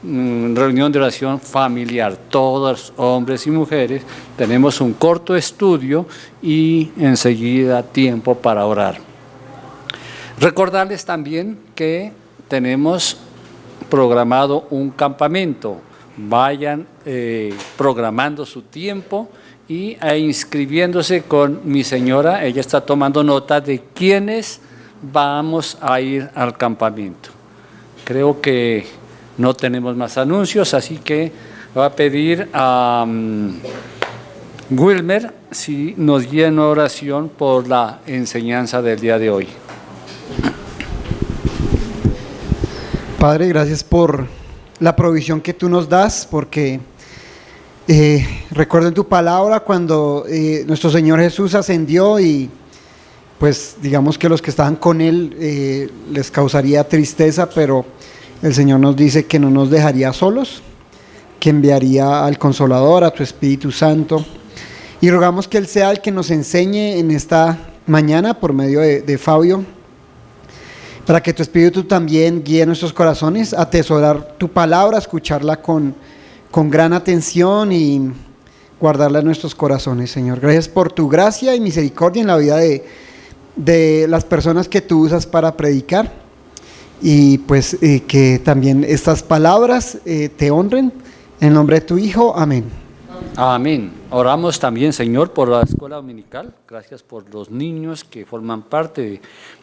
reunión de oración familiar, todos hombres y mujeres, tenemos un corto estudio y enseguida tiempo para orar. Recordarles también que tenemos programado un campamento. Vayan programando su tiempo e inscribiéndose con mi señora. Ella está tomando nota de quiénes vamos a ir al campamento. Creo que no tenemos más anuncios, así que voy a pedir a Wilmer si nos guía en oración por la enseñanza del día de hoy. Padre, gracias por la provisión que tú nos das, porque recuerdo en tu palabra cuando nuestro Señor Jesús ascendió y pues digamos que los que estaban con Él les causaría tristeza, pero el Señor nos dice que no nos dejaría solos, que enviaría al Consolador, a tu Espíritu Santo, y rogamos que Él sea el que nos enseñe en esta mañana por medio de Fabio, para que tu Espíritu también guíe nuestros corazones a atesorar tu palabra, a escucharla con gran atención y guardarla en nuestros corazones, Señor. Gracias por tu gracia y misericordia en la vida de las personas que tú usas para predicar, y pues que también estas palabras te honren. En nombre de tu Hijo, amén. Amén. Oramos también, Señor, por la escuela dominical. Gracias por los niños que forman parte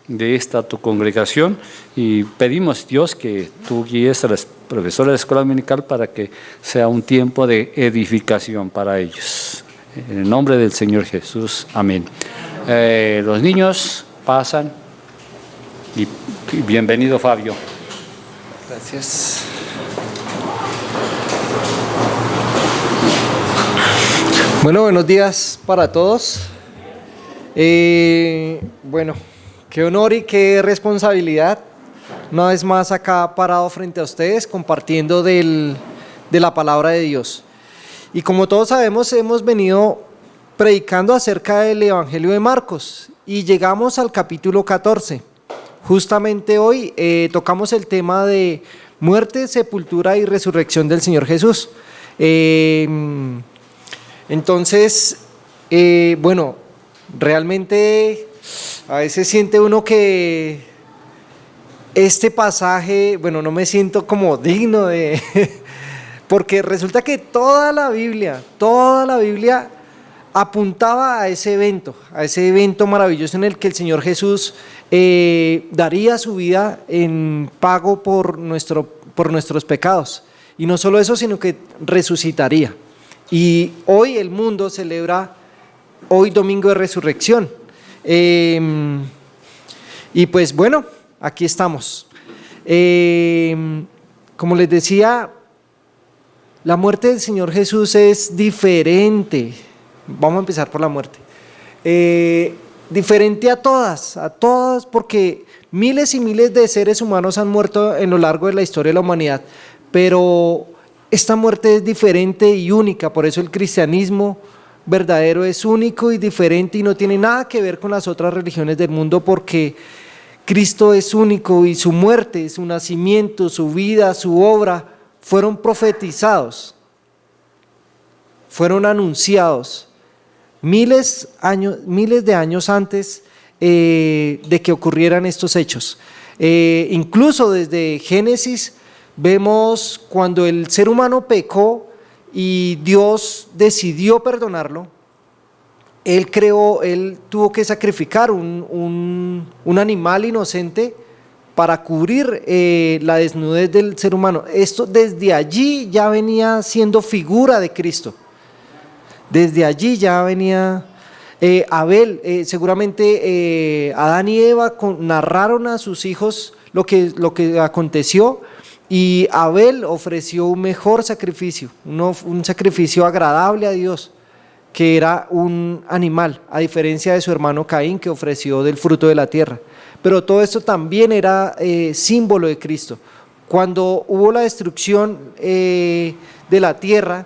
de esta tu congregación, y pedimos, Dios, que tú guíes a los profesores de la escuela dominical para que sea un tiempo de edificación para ellos. En el nombre del Señor Jesús, amén. Los niños pasan y bienvenido, Fabio. Gracias. Bueno, buenos días para todos. Bueno, qué honor y qué responsabilidad, una vez más acá parado frente a ustedes, compartiendo de la palabra de Dios. Y como todos sabemos, hemos venido predicando acerca del Evangelio de Marcos, y llegamos al capítulo 14. Justamente hoy tocamos el tema de muerte, sepultura y resurrección del Señor Jesús. Entonces, bueno, realmente a veces siente uno que este pasaje, bueno, no me siento como digno de... porque resulta que toda la Biblia apuntaba a ese evento maravilloso en el que el Señor Jesús daría su vida en pago por nuestros pecados. Y no solo eso, sino que resucitaría. Y hoy el mundo celebra, hoy domingo de resurrección. Y pues bueno, aquí estamos. Como les decía, la muerte del Señor Jesús es diferente. Vamos a empezar por la muerte. Diferente a todas, porque miles y miles de seres humanos han muerto en lo largo de la historia de la humanidad, pero esta muerte es diferente y única. Por eso el cristianismo verdadero es único y diferente y no tiene nada que ver con las otras religiones del mundo, porque Cristo es único y su muerte, su nacimiento, su vida, su obra fueron profetizados, fueron anunciados miles de años antes de que ocurrieran estos hechos. Incluso desde Génesis vemos cuando el ser humano pecó y Dios decidió perdonarlo. Él tuvo que sacrificar un animal inocente para cubrir la desnudez del ser humano. Esto desde allí ya venía siendo figura de Cristo. Desde allí ya venía Abel, seguramente Adán y Eva narraron a sus hijos lo que aconteció, y Abel ofreció un mejor sacrificio, un sacrificio agradable a Dios, que era un animal, a diferencia de su hermano Caín, que ofreció del fruto de la tierra. Pero todo esto también era símbolo de Cristo. Cuando hubo la destrucción de la tierra,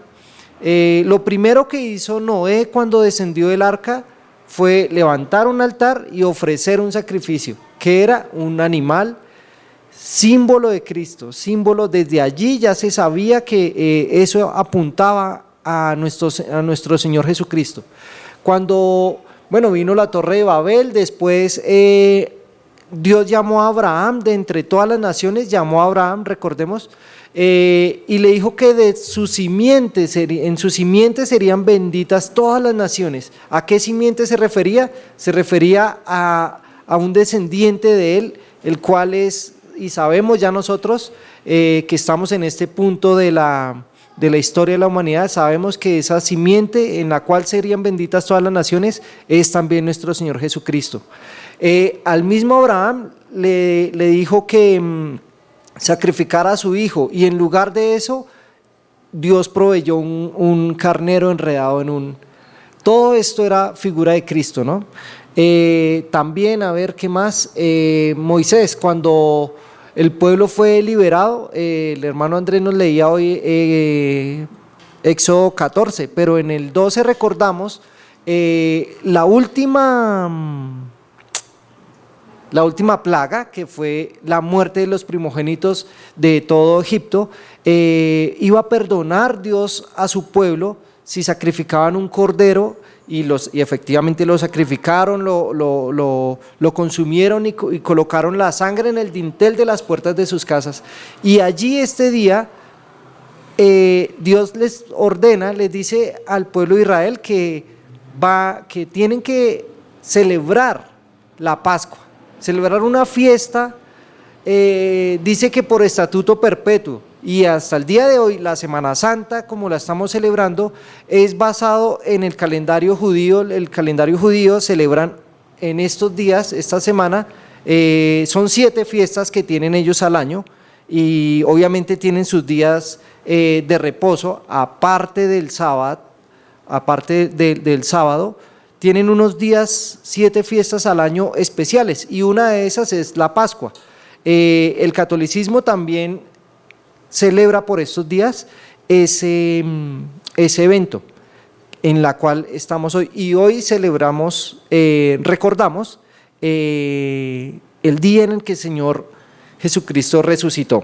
lo primero que hizo Noé cuando descendió del arca fue levantar un altar y ofrecer un sacrificio, que era un animal, símbolo de Cristo, símbolo. Desde allí ya se sabía que eso apuntaba a nuestro Señor Jesucristo. Cuando vino la Torre de Babel, después Dios llamó a Abraham, de entre todas las naciones llamó a Abraham, recordemos, y le dijo que en su simiente serían benditas todas las naciones. ¿A qué simiente se refería? Se refería a un descendiente de él, el cual es, y sabemos ya nosotros que estamos en este punto de la historia de la humanidad, sabemos que esa simiente en la cual serían benditas todas las naciones es también nuestro Señor Jesucristo. Al mismo Abraham le dijo que sacrificara a su hijo, y en lugar de eso Dios proveyó un carnero enredado todo esto era figura de Cristo, ¿no? También, a ver qué más, Moisés, cuando el pueblo fue liberado, el hermano Andrés nos leía hoy Éxodo 14, pero en el 12 recordamos la última plaga, que fue la muerte de los primogénitos de todo Egipto. Iba a perdonar Dios a su pueblo si sacrificaban un cordero, y efectivamente lo sacrificaron, lo consumieron y colocaron la sangre en el dintel de las puertas de sus casas. Y allí este día Dios les ordena, les dice al pueblo de Israel que tienen que celebrar la Pascua, celebrar una fiesta, dice que por estatuto perpetuo, y hasta el día de hoy la Semana Santa, como la estamos celebrando, es basado en el calendario judío. El calendario judío celebran en estos días, esta semana, son 7 fiestas que tienen ellos al año, y obviamente tienen sus días de reposo, aparte del sábado, tienen unos días, 7 fiestas al año especiales, y una de esas es la Pascua. El catolicismo también celebra por estos días ese evento. en la cual estamos hoy. Y hoy celebramos, recordamos el día en el que el Señor Jesucristo resucitó.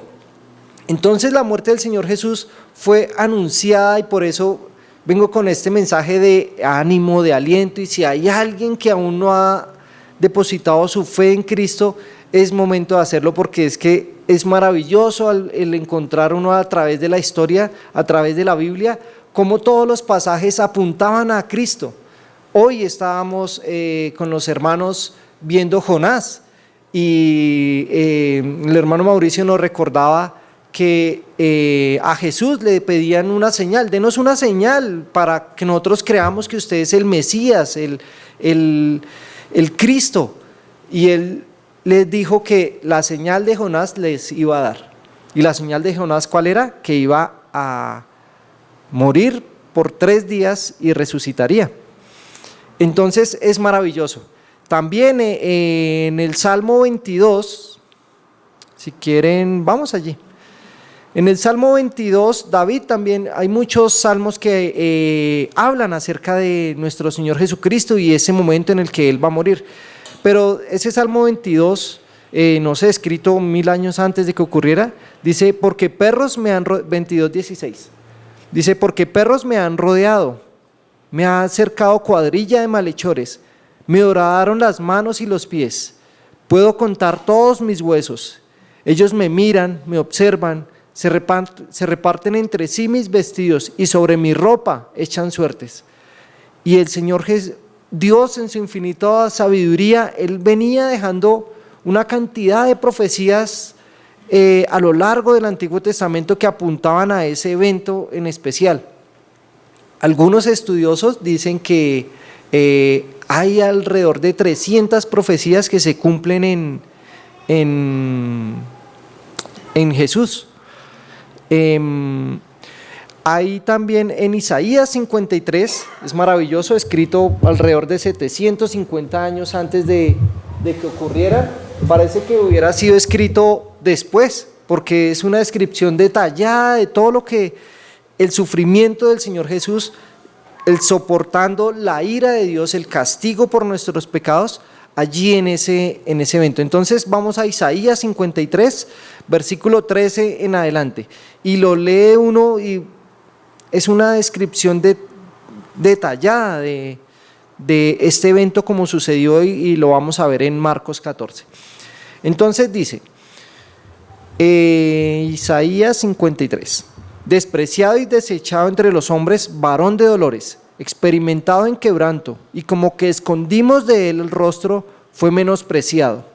Entonces la muerte del Señor Jesús fue anunciada y por eso vengo con este mensaje de ánimo, de aliento, y si hay alguien que aún no ha depositado su fe en Cristo, es momento de hacerlo, porque es que es maravilloso el encontrar uno a través de la historia, a través de la Biblia, cómo todos los pasajes apuntaban a Cristo. Hoy estábamos con los hermanos viendo Jonás y el hermano Mauricio nos recordaba que a Jesús le pedían una señal, denos una señal para que nosotros creamos que usted es el Mesías, el Cristo, y él les dijo que la señal de Jonás les iba a dar. ¿Y la señal de Jonás cuál era? Que iba a morir por 3 días y resucitaría. Entonces es maravilloso. También en el Salmo 22, si quieren, vamos allí. En el Salmo 22, David también, hay muchos salmos que hablan acerca de nuestro Señor Jesucristo y ese momento en el que Él va a morir. Pero ese Salmo 22, no sé, escrito 1000 años antes de que ocurriera, dice, porque perros me han rodeado, 22:16, dice, porque perros me han rodeado, me ha cercado cuadrilla de malhechores, me horadaron las manos y los pies, puedo contar todos mis huesos, ellos me miran, me observan, se reparten entre sí mis vestidos y sobre mi ropa echan suertes. Y el Señor Dios en su infinita sabiduría, Él venía dejando una cantidad de profecías a lo largo del Antiguo Testamento que apuntaban a ese evento en especial. Algunos estudiosos dicen que hay alrededor de 300 profecías que se cumplen en Jesús. Hay también en Isaías 53, es maravilloso, escrito alrededor de 750 años antes de que ocurriera. Parece que hubiera sido escrito después, porque es una descripción detallada de todo lo que el sufrimiento del Señor Jesús, el soportando la ira de Dios, el castigo por nuestros pecados, allí en ese evento. Entonces vamos a Isaías 53, versículo 13 en adelante, y lo lee uno y es una descripción detallada de este evento como sucedió y lo vamos a ver en Marcos 14. Entonces dice, Isaías 53, despreciado y desechado entre los hombres, varón de dolores, experimentado en quebranto, y como que escondimos de él el rostro, fue menospreciado,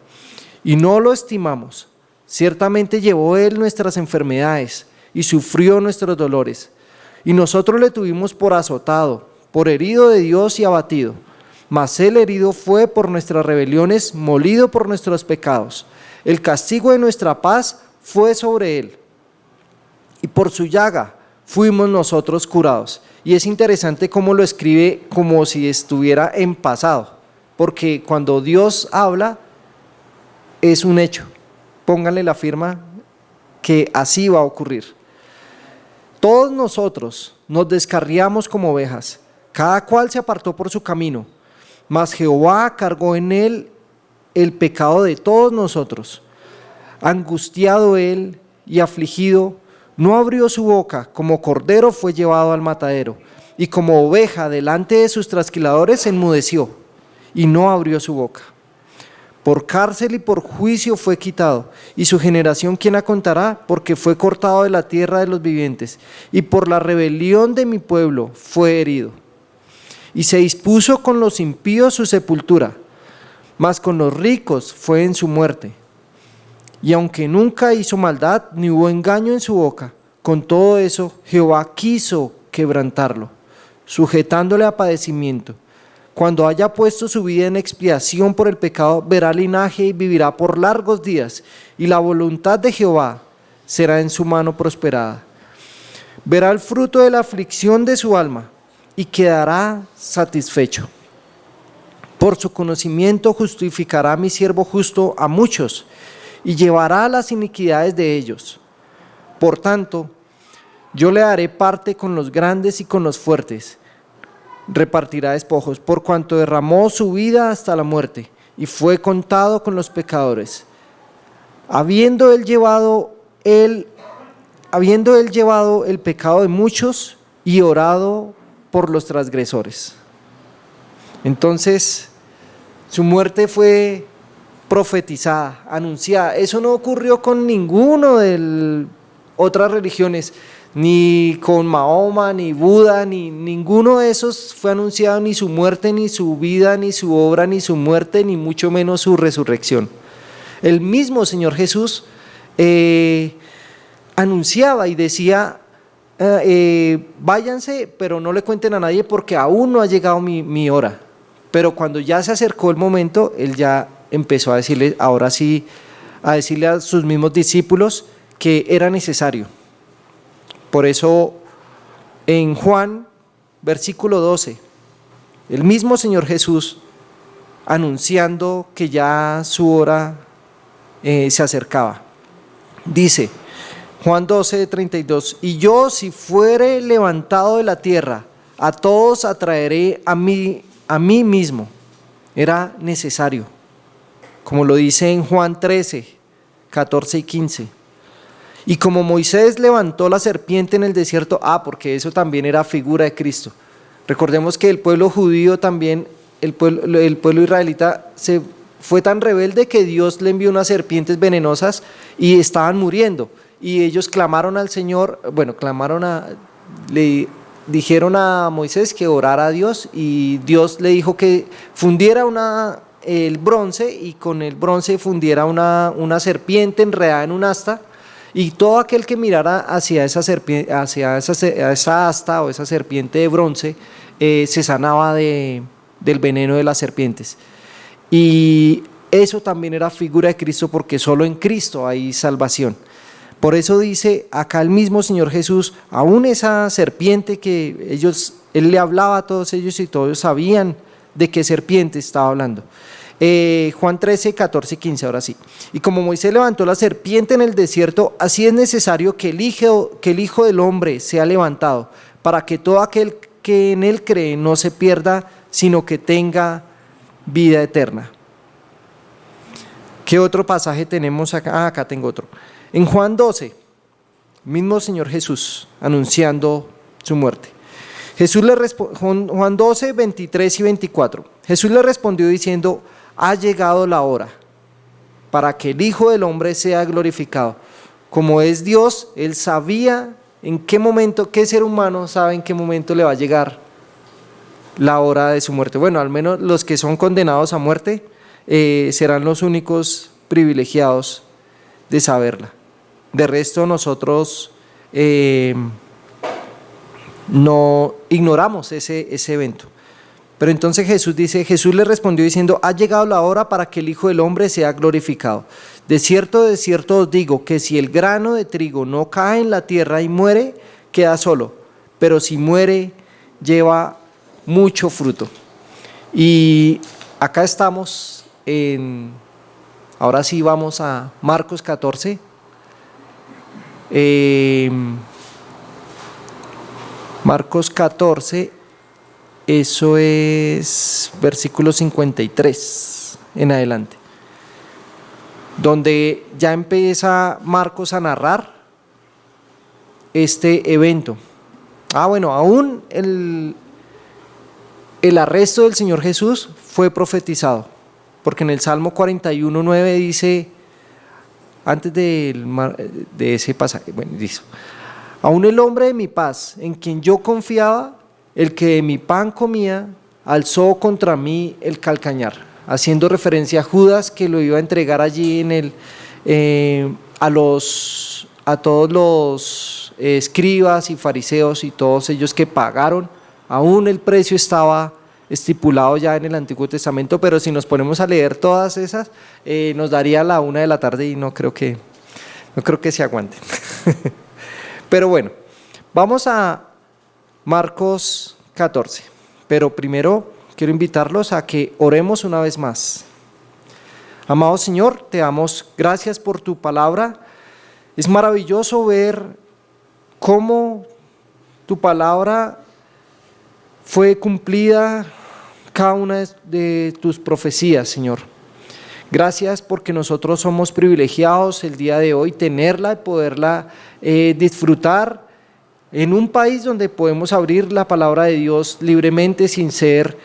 y no lo estimamos. Ciertamente llevó él nuestras enfermedades, y sufrió nuestros dolores, y nosotros le tuvimos por azotado, por herido de Dios y abatido. Mas él herido fue por nuestras rebeliones, molido por nuestros pecados. El castigo de nuestra paz fue sobre él, y por su llaga fuimos nosotros curados. Y es interesante cómo lo escribe como si estuviera en pasado, porque cuando Dios habla es un hecho. Pónganle la firma que así va a ocurrir. Todos nosotros nos descarriamos como ovejas, cada cual se apartó por su camino, mas Jehová cargó en él el pecado de todos nosotros. Angustiado él y afligido, no abrió su boca, como cordero fue llevado al matadero, y como oveja delante de sus trasquiladores enmudeció, y no abrió su boca. Por cárcel y por juicio fue quitado, y su generación ¿quién la contará? Porque fue cortado de la tierra de los vivientes, y por la rebelión de mi pueblo fue herido. Y se dispuso con los impíos su sepultura, mas con los ricos fue en su muerte. Y aunque nunca hizo maldad, ni hubo engaño en su boca, con todo eso Jehová quiso quebrantarlo, sujetándole a padecimiento. Cuando haya puesto su vida en expiación por el pecado, verá linaje y vivirá por largos días, y la voluntad de Jehová será en su mano prosperada. Verá el fruto de la aflicción de su alma, y quedará satisfecho. Por su conocimiento justificará mi siervo justo a muchos, y llevará las iniquidades de ellos. Por tanto, yo le daré parte con los grandes y con los fuertes, repartirá despojos, por cuanto derramó su vida hasta la muerte y fue contado con los pecadores. Habiendo él llevado el pecado de muchos y orado por los transgresores. Entonces, su muerte fue profetizada, anunciada. Eso no ocurrió con ninguno de otras religiones, ni con Mahoma, ni Buda, ni ninguno de esos fue anunciado, ni su muerte, ni su vida, ni su obra, ni su muerte, ni mucho menos su resurrección. El mismo Señor Jesús anunciaba y decía, váyanse, pero no le cuenten a nadie porque aún no ha llegado mi hora. Pero cuando ya se acercó el momento, él ya empezó a decirle, ahora sí, a decirle a sus mismos discípulos que era necesario. Por eso en Juan, versículo 12, el mismo Señor Jesús anunciando que ya su hora se acercaba. Dice, Juan 12, 32, y yo si fuere levantado de la tierra, a todos atraeré a mí mismo. Era necesario, como lo dice en Juan 13, 14 y 15. Y como Moisés levantó la serpiente en el desierto, porque eso también era figura de Cristo. Recordemos que el pueblo judío también, el pueblo israelita, fue tan rebelde que Dios le envió unas serpientes venenosas y estaban muriendo. Y ellos clamaron al Señor, le dijeron a Moisés que orara a Dios, y Dios le dijo que fundiera el bronce, y con el bronce fundiera una serpiente enredada en un asta, y todo aquel que mirara hacia esa serpiente, hacia esa asta o esa serpiente de bronce, se sanaba del veneno de las serpientes. Y eso también era figura de Cristo, porque solo en Cristo hay salvación. Por eso dice acá el mismo Señor Jesús, aún esa serpiente que él le hablaba a todos ellos y todos sabían de qué serpiente estaba hablando. Juan 13, 14 y 15, ahora sí. Y como Moisés levantó la serpiente en el desierto, así es necesario que el Hijo del Hombre sea levantado, para que todo aquel que en él cree no se pierda, sino que tenga vida eterna. ¿Qué otro pasaje tenemos acá? Acá tengo otro. En Juan 12, mismo Señor Jesús anunciando su muerte. Juan 12, 23 y 24. Jesús le respondió diciendo, ha llegado la hora para que el Hijo del Hombre sea glorificado. Como es Dios, Él sabía en qué momento, qué ser humano sabe en qué momento le va a llegar la hora de su muerte. Bueno, al menos los que son condenados a muerte serán los únicos privilegiados de saberla. De resto nosotros no ignoramos ese evento. Pero entonces Jesús le respondió diciendo, ha llegado la hora para que el Hijo del Hombre sea glorificado. De cierto os digo que si el grano de trigo no cae en la tierra y muere, queda solo, pero si muere, lleva mucho fruto. Y acá estamos ahora sí vamos a Marcos 14. Marcos 14, eso es versículo 53 en adelante, donde ya empieza Marcos a narrar este evento. Bueno, aún el arresto del Señor Jesús fue profetizado, porque en el Salmo 41:9 dice, antes de ese pasaje, dice, aún el hombre de mi paz, en quien yo confiaba, el que de mi pan comía, alzó contra mí el calcañar, haciendo referencia a Judas, que lo iba a entregar allí a todos los escribas y fariseos y todos ellos que pagaron. Aún el precio estaba estipulado ya en el Antiguo Testamento, pero si nos ponemos a leer todas esas, nos daría la 1 de la tarde y no creo que se aguanten. Pero bueno, vamos a Marcos 14, pero primero quiero invitarlos a que oremos una vez más. Amado Señor, te damos gracias por tu palabra. Es maravilloso ver cómo tu palabra fue cumplida cada una de tus profecías, Señor. Gracias porque nosotros somos privilegiados el día de hoy tenerla y poderla disfrutar en un país donde podemos abrir la palabra de Dios libremente sin ser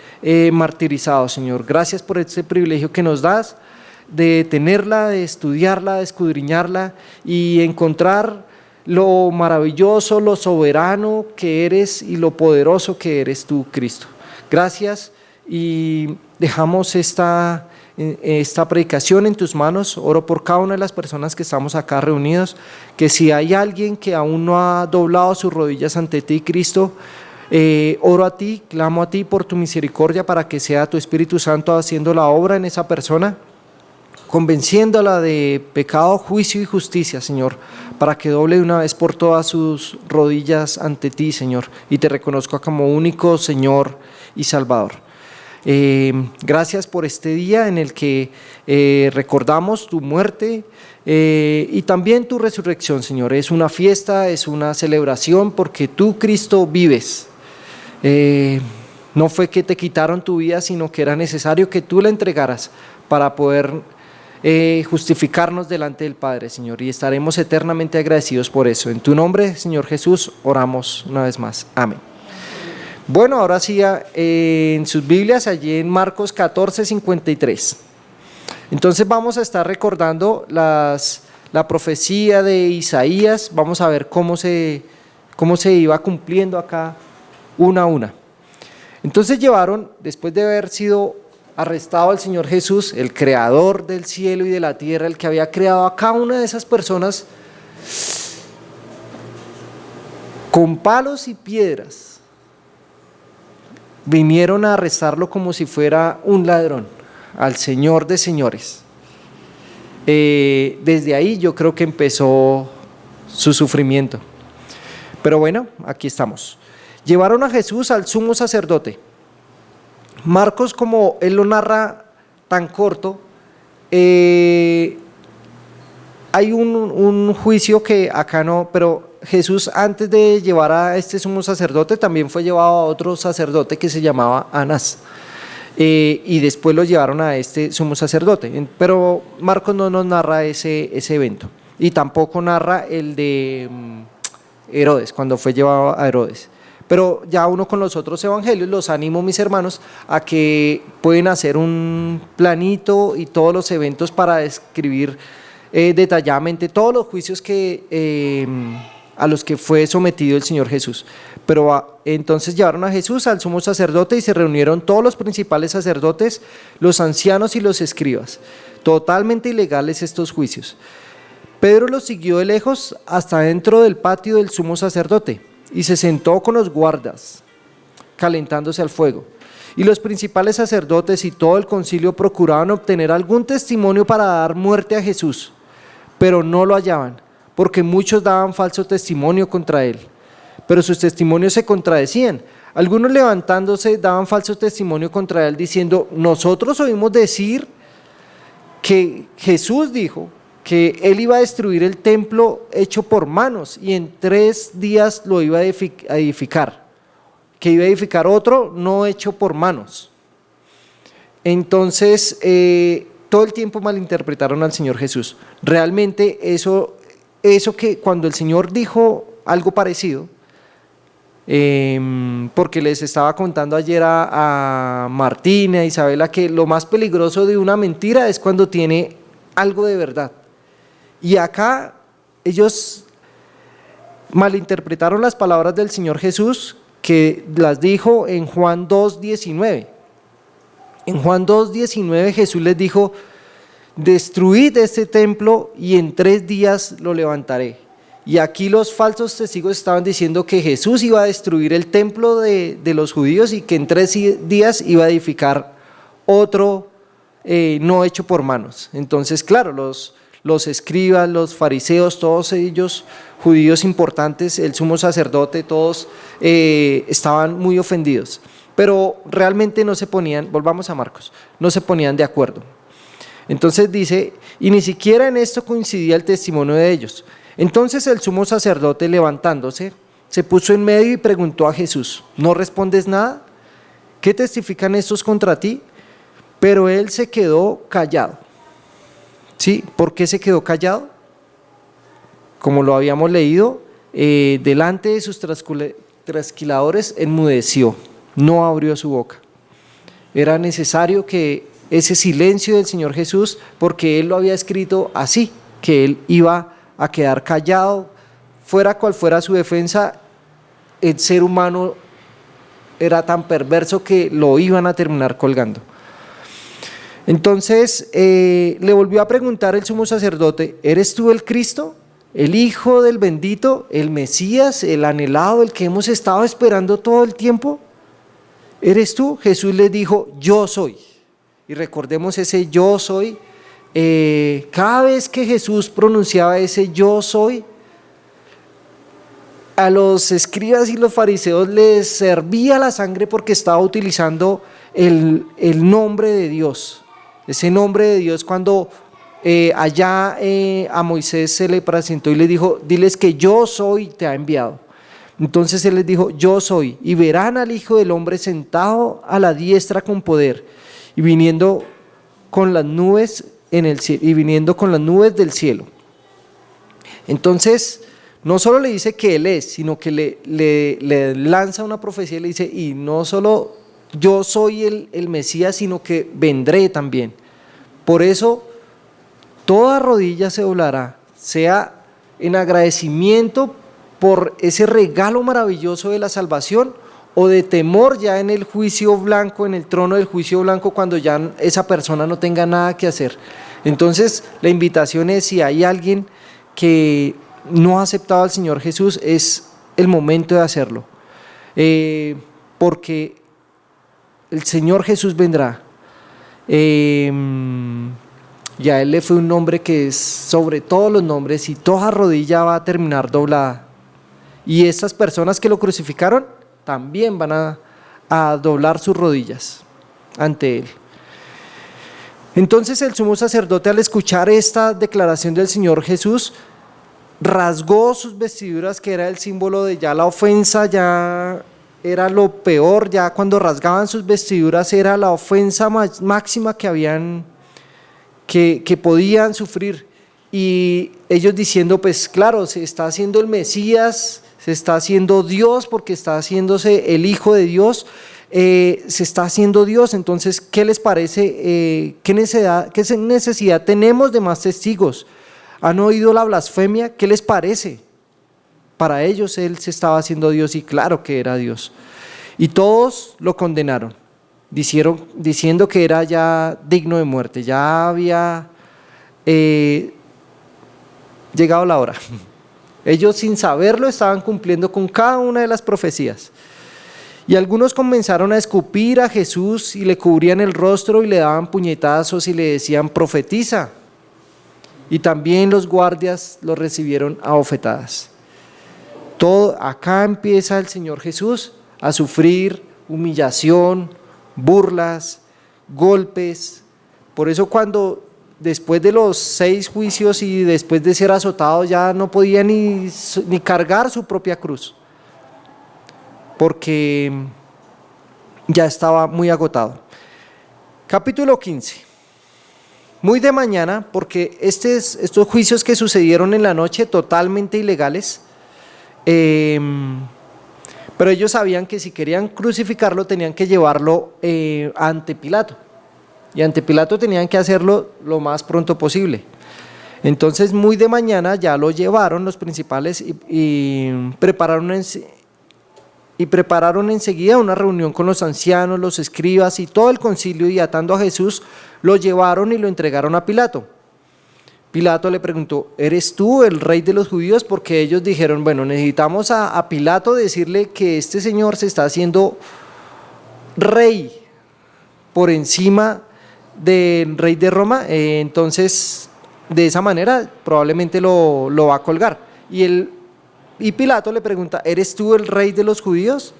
martirizados, Señor. Gracias por este privilegio que nos das de tenerla, de estudiarla, de escudriñarla y encontrar lo maravilloso, lo soberano que eres y lo poderoso que eres tú, Cristo. Gracias y dejamos esta predicación en tus manos. Oro por cada una de las personas que estamos acá reunidos, que si hay alguien que aún no ha doblado sus rodillas ante ti, Cristo, oro a ti, clamo a ti por tu misericordia para que sea tu Espíritu Santo haciendo la obra en esa persona, convenciéndola de pecado, juicio y justicia, Señor, para que doble de una vez por todas sus rodillas ante ti, Señor, y te reconozca como único Señor y Salvador. Gracias por este día en el que recordamos tu muerte y también tu resurrección, Señor. Es una fiesta, es una celebración porque tú, Cristo, vives. No fue que te quitaron tu vida, sino que era necesario que tú la entregaras para poder justificarnos delante del Padre, Señor, y estaremos eternamente agradecidos por eso. En tu nombre, Señor Jesús, oramos una vez más. Amén. Bueno, ahora sí, en sus Biblias, allí en Marcos 14:53. Entonces vamos a estar recordando la profecía de Isaías. Vamos a ver cómo se iba cumpliendo acá una a una. Entonces llevaron, después de haber sido arrestado al Señor Jesús, el creador del cielo y de la tierra, el que había creado a cada una de esas personas, con palos y piedras, vinieron a arrestarlo como si fuera un ladrón, al Señor de señores. Desde ahí yo creo que empezó su sufrimiento. Pero bueno, aquí estamos. Llevaron a Jesús al sumo sacerdote. Marcos, como él lo narra tan corto, hay un juicio que acá no, pero Jesús, antes de llevar a este sumo sacerdote, también fue llevado a otro sacerdote que se llamaba Anás, y después lo llevaron a este sumo sacerdote, pero Marcos no nos narra ese evento, y tampoco narra el de Herodes, cuando fue llevado a Herodes. Pero ya uno con los otros evangelios los animo, mis hermanos, a que pueden hacer un planito y todos los eventos para describir detalladamente todos los juicios a los que fue sometido el Señor Jesús. Pero entonces llevaron a Jesús al sumo sacerdote y se reunieron todos los principales sacerdotes, los ancianos y los escribas. Totalmente ilegales estos juicios. Pedro los siguió de lejos hasta dentro del patio del sumo sacerdote y se sentó con los guardas, calentándose al fuego. Y los principales sacerdotes y todo el concilio procuraban obtener algún testimonio para dar muerte a Jesús, pero no lo hallaban, porque muchos daban falso testimonio contra él. Pero sus testimonios se contradecían. Algunos levantándose daban falso testimonio contra él, diciendo: nosotros oímos decir que Jesús dijo que él iba a destruir el templo hecho por manos y en 3 días lo iba a edificar, que iba a edificar otro no hecho por manos. Entonces todo el tiempo malinterpretaron al Señor Jesús. Realmente eso que cuando el Señor dijo algo parecido, porque les estaba contando ayer a Martín y a Isabela que lo más peligroso de una mentira es cuando tiene algo de verdad. Y acá ellos malinterpretaron las palabras del Señor Jesús, que las dijo en Juan 2:19. En Juan 2:19 Jesús les dijo: destruid este templo y en 3 días lo levantaré. Y aquí los falsos testigos estaban diciendo que Jesús iba a destruir el templo de los judíos y que en 3 días iba a edificar otro no hecho por manos. Entonces, claro, los escribas, los fariseos, todos ellos judíos importantes, el sumo sacerdote, todos estaban muy ofendidos, pero realmente no se ponían, volvamos a Marcos, no se ponían de acuerdo. Entonces dice: y ni siquiera en esto coincidía el testimonio de ellos. Entonces el sumo sacerdote, levantándose, se puso en medio y preguntó a Jesús: ¿no respondes nada? ¿qué testifican estos contra ti? Pero él se quedó callado. ¿Sí? ¿Por qué se quedó callado? Como lo habíamos leído, delante de sus trasquiladores enmudeció, no abrió su boca. Era necesario que ese silencio del Señor Jesús, porque Él lo había escrito así, que Él iba a quedar callado, fuera cual fuera su defensa, el ser humano era tan perverso que lo iban a terminar colgando. Entonces le volvió a preguntar el sumo sacerdote: ¿eres tú el Cristo, el Hijo del bendito, el Mesías, el anhelado, el que hemos estado esperando todo el tiempo? ¿Eres tú? Jesús le dijo: yo soy. Y recordemos ese yo soy. Cada vez que Jesús pronunciaba ese yo soy, a los escribas y los fariseos les servía la sangre, porque estaba utilizando el nombre de Dios. Ese nombre de Dios, cuando allá a Moisés se le presentó y le dijo: diles que yo soy te ha enviado. Entonces él les dijo: yo soy, y verán al Hijo del Hombre sentado a la diestra con poder, y viniendo con las nubes del cielo. Entonces no solo le dice que Él es, sino que le lanza una profecía y le dice: y no solo yo soy el Mesías, sino que vendré también. Por eso toda rodilla se doblará, sea en agradecimiento por ese regalo maravilloso de la salvación, o de temor ya en el juicio blanco, en el trono del juicio blanco, cuando ya esa persona no tenga nada que hacer. Entonces la invitación es: si hay alguien que no ha aceptado al Señor Jesús, es el momento de hacerlo, porque el Señor Jesús vendrá, y a Él le fue un nombre que es sobre todos los nombres, y toda rodilla va a terminar doblada, y estas personas que lo crucificaron también van a doblar sus rodillas ante Él. Entonces el sumo sacerdote, al escuchar esta declaración del Señor Jesús, rasgó sus vestiduras, que era el símbolo de ya la ofensa, ya era lo peor. Ya cuando rasgaban sus vestiduras era la ofensa máxima que podían sufrir. Y ellos diciendo: pues claro, se está haciendo el Mesías, se está haciendo Dios, porque está haciéndose el Hijo de Dios, se está haciendo Dios. Entonces, ¿qué les parece? ¿Qué necesidad tenemos de más testigos? ¿Han oído la blasfemia? ¿Qué les parece? Para ellos Él se estaba haciendo Dios, y claro que era Dios. Y todos lo condenaron, diciendo que era ya digno de muerte, ya había llegado la hora. Ellos, sin saberlo, estaban cumpliendo con cada una de las profecías. Y algunos comenzaron a escupir a Jesús y le cubrían el rostro y le daban puñetazos y le decían: profetiza. Y también los guardias lo recibieron a bofetadas. Acá empieza el Señor Jesús a sufrir humillación, burlas, golpes. Por eso cuando después de los 6 juicios y después de ser azotado, ya no podía ni cargar su propia cruz, porque ya estaba muy agotado. Capítulo 15. Muy de mañana, porque estos juicios que sucedieron en la noche, totalmente ilegales, pero ellos sabían que si querían crucificarlo tenían que llevarlo ante Pilato, y ante Pilato tenían que hacerlo lo más pronto posible. Entonces muy de mañana ya lo llevaron los principales y prepararon enseguida una reunión con los ancianos, los escribas y todo el concilio, y atando a Jesús lo llevaron y lo entregaron a Pilato. Pilato le preguntó: ¿eres tú el rey de los judíos? Porque ellos dijeron: bueno, necesitamos a Pilato decirle que este señor se está haciendo rey por encima del rey de Roma, entonces de esa manera probablemente lo va a colgar. Y Pilato le pregunta: ¿eres tú el rey de los judíos?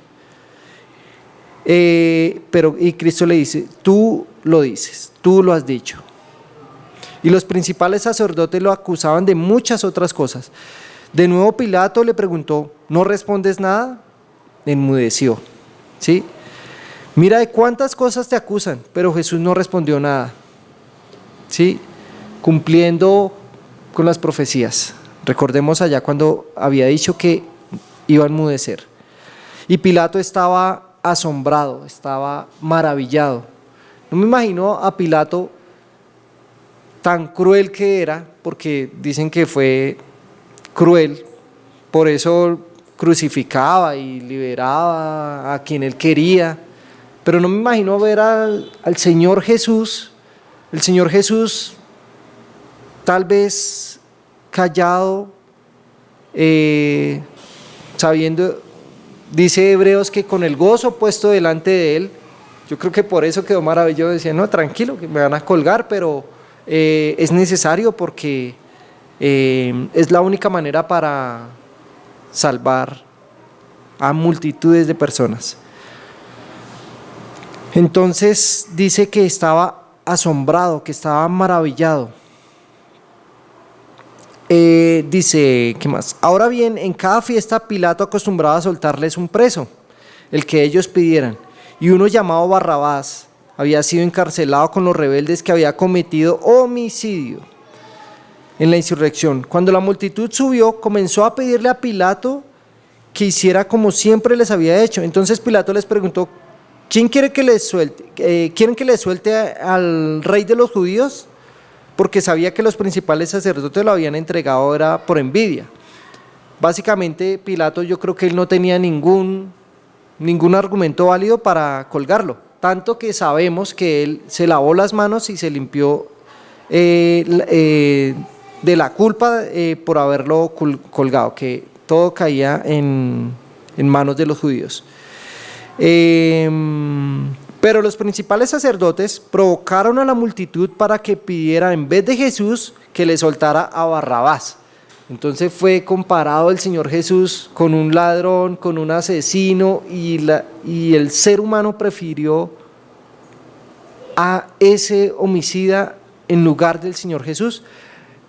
Y Cristo le dice: tú lo dices, tú lo has dicho. Y los principales sacerdotes lo acusaban de muchas otras cosas. De nuevo Pilato le preguntó: ¿no respondes nada? Enmudeció, ¿sí? Mira de cuántas cosas te acusan, pero Jesús no respondió nada. ¿Sí? Cumpliendo con las profecías. Recordemos allá cuando había dicho que iba a enmudecer. Y Pilato estaba asombrado, estaba maravillado. No me imagino a Pilato tan cruel que era, porque dicen que fue cruel, por eso crucificaba y liberaba a quien él quería. Pero no me imagino ver al Señor Jesús, el Señor Jesús tal vez callado, sabiendo, dice Hebreos que con el gozo puesto delante de él. Yo creo que por eso quedó maravilloso, decía, no, tranquilo, que me van a colgar, pero es necesario porque es la única manera para salvar a multitudes de personas. Entonces dice que estaba asombrado, que estaba maravillado. Dice, ¿qué más? Ahora bien, en cada fiesta Pilato acostumbraba a soltarles un preso, el que ellos pidieran, y uno llamado Barrabás había sido encarcelado con los rebeldes que había cometido homicidio en la insurrección. Cuando la multitud subió, comenzó a pedirle a Pilato que hiciera como siempre les había hecho. Entonces Pilato les preguntó, ¿quién quiere que les suelte? ¿Quieren que les suelte al rey de los judíos? Porque sabía que los principales sacerdotes lo habían entregado era por envidia. Básicamente Pilato, yo creo que él no tenía ningún argumento válido para colgarlo, tanto que sabemos que él se lavó las manos y se limpió de la culpa por haberlo colgado, que todo caía en manos de los judíos. Pero los principales sacerdotes provocaron a la multitud para que pidiera en vez de Jesús que le soltara a Barrabás. Entonces fue comparado el Señor Jesús con un ladrón, con un asesino, y el ser humano prefirió a ese homicida en lugar del Señor Jesús.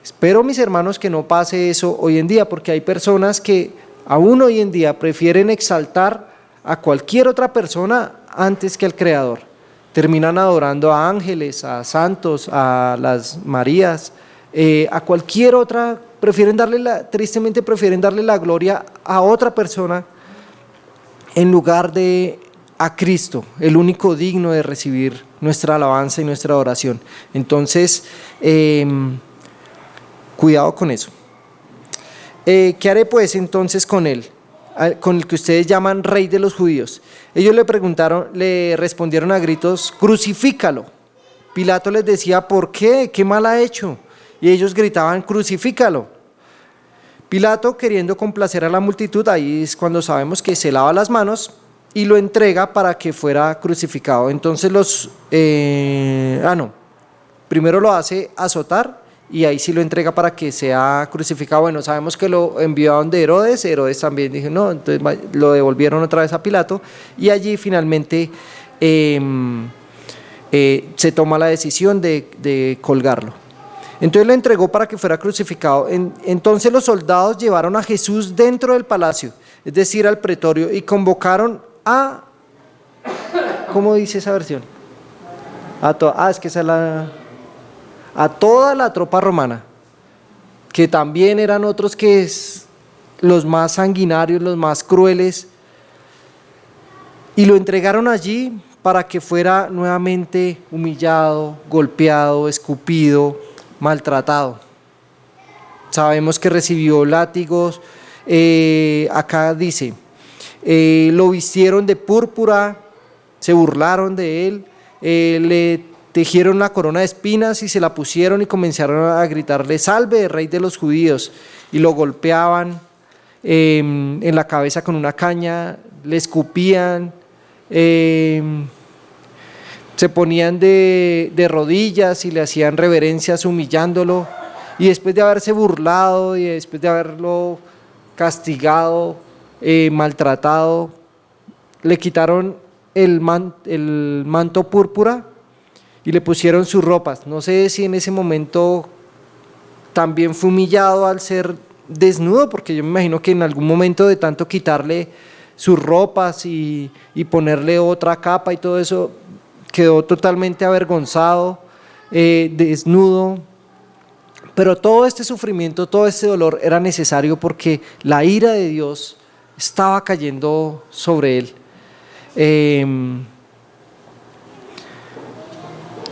Espero, mis hermanos, que no pase eso hoy en día, porque hay personas que aún hoy en día prefieren exaltar a cualquier otra persona antes que al Creador. Terminan adorando a ángeles, a santos, a las Marías, a cualquier otra, tristemente prefieren darle la gloria a otra persona en lugar de a Cristo, el único digno de recibir nuestra alabanza y nuestra adoración. Entonces, cuidado con eso. ¿Qué haré pues entonces con él? Con el que ustedes llaman rey de los judíos. Ellos le respondieron a gritos, crucifícalo. Pilato les decía, ¿por qué? ¿Qué mal ha hecho? Y ellos gritaban, crucifícalo. Pilato, queriendo complacer a la multitud, ahí es cuando sabemos que se lava las manos y lo entrega para que fuera crucificado. Entonces primero lo hace azotar y ahí sí lo entrega para que sea crucificado. Bueno, sabemos que lo envió a donde Herodes también dijo no, entonces lo devolvieron otra vez a Pilato y allí finalmente se toma la decisión de colgarlo. Entonces lo entregó para que fuera crucificado. Entonces los soldados llevaron a Jesús dentro del palacio, es decir, al pretorio, y convocaron ¿cómo dice esa versión? Es que esa es a toda la tropa romana, que también eran otros que los más sanguinarios, los más crueles, y lo entregaron allí para que fuera nuevamente humillado, golpeado, escupido, maltratado. Sabemos que recibió látigos, acá dice, lo vistieron de púrpura, se burlaron de él, le tejieron la corona de espinas y se la pusieron y comenzaron a gritarle, salve, rey de los judíos, y lo golpeaban en la cabeza con una caña, le escupían, se ponían de rodillas y le hacían reverencias humillándolo, y después de haberse burlado y después de haberlo castigado, maltratado, le quitaron el manto púrpura y le pusieron sus ropas. No sé si en ese momento también fue humillado al ser desnudo, porque yo me imagino que en algún momento de tanto quitarle sus ropas y ponerle otra capa y todo eso, quedó totalmente avergonzado, desnudo. Pero todo este sufrimiento, todo este dolor era necesario porque la ira de Dios estaba cayendo sobre él.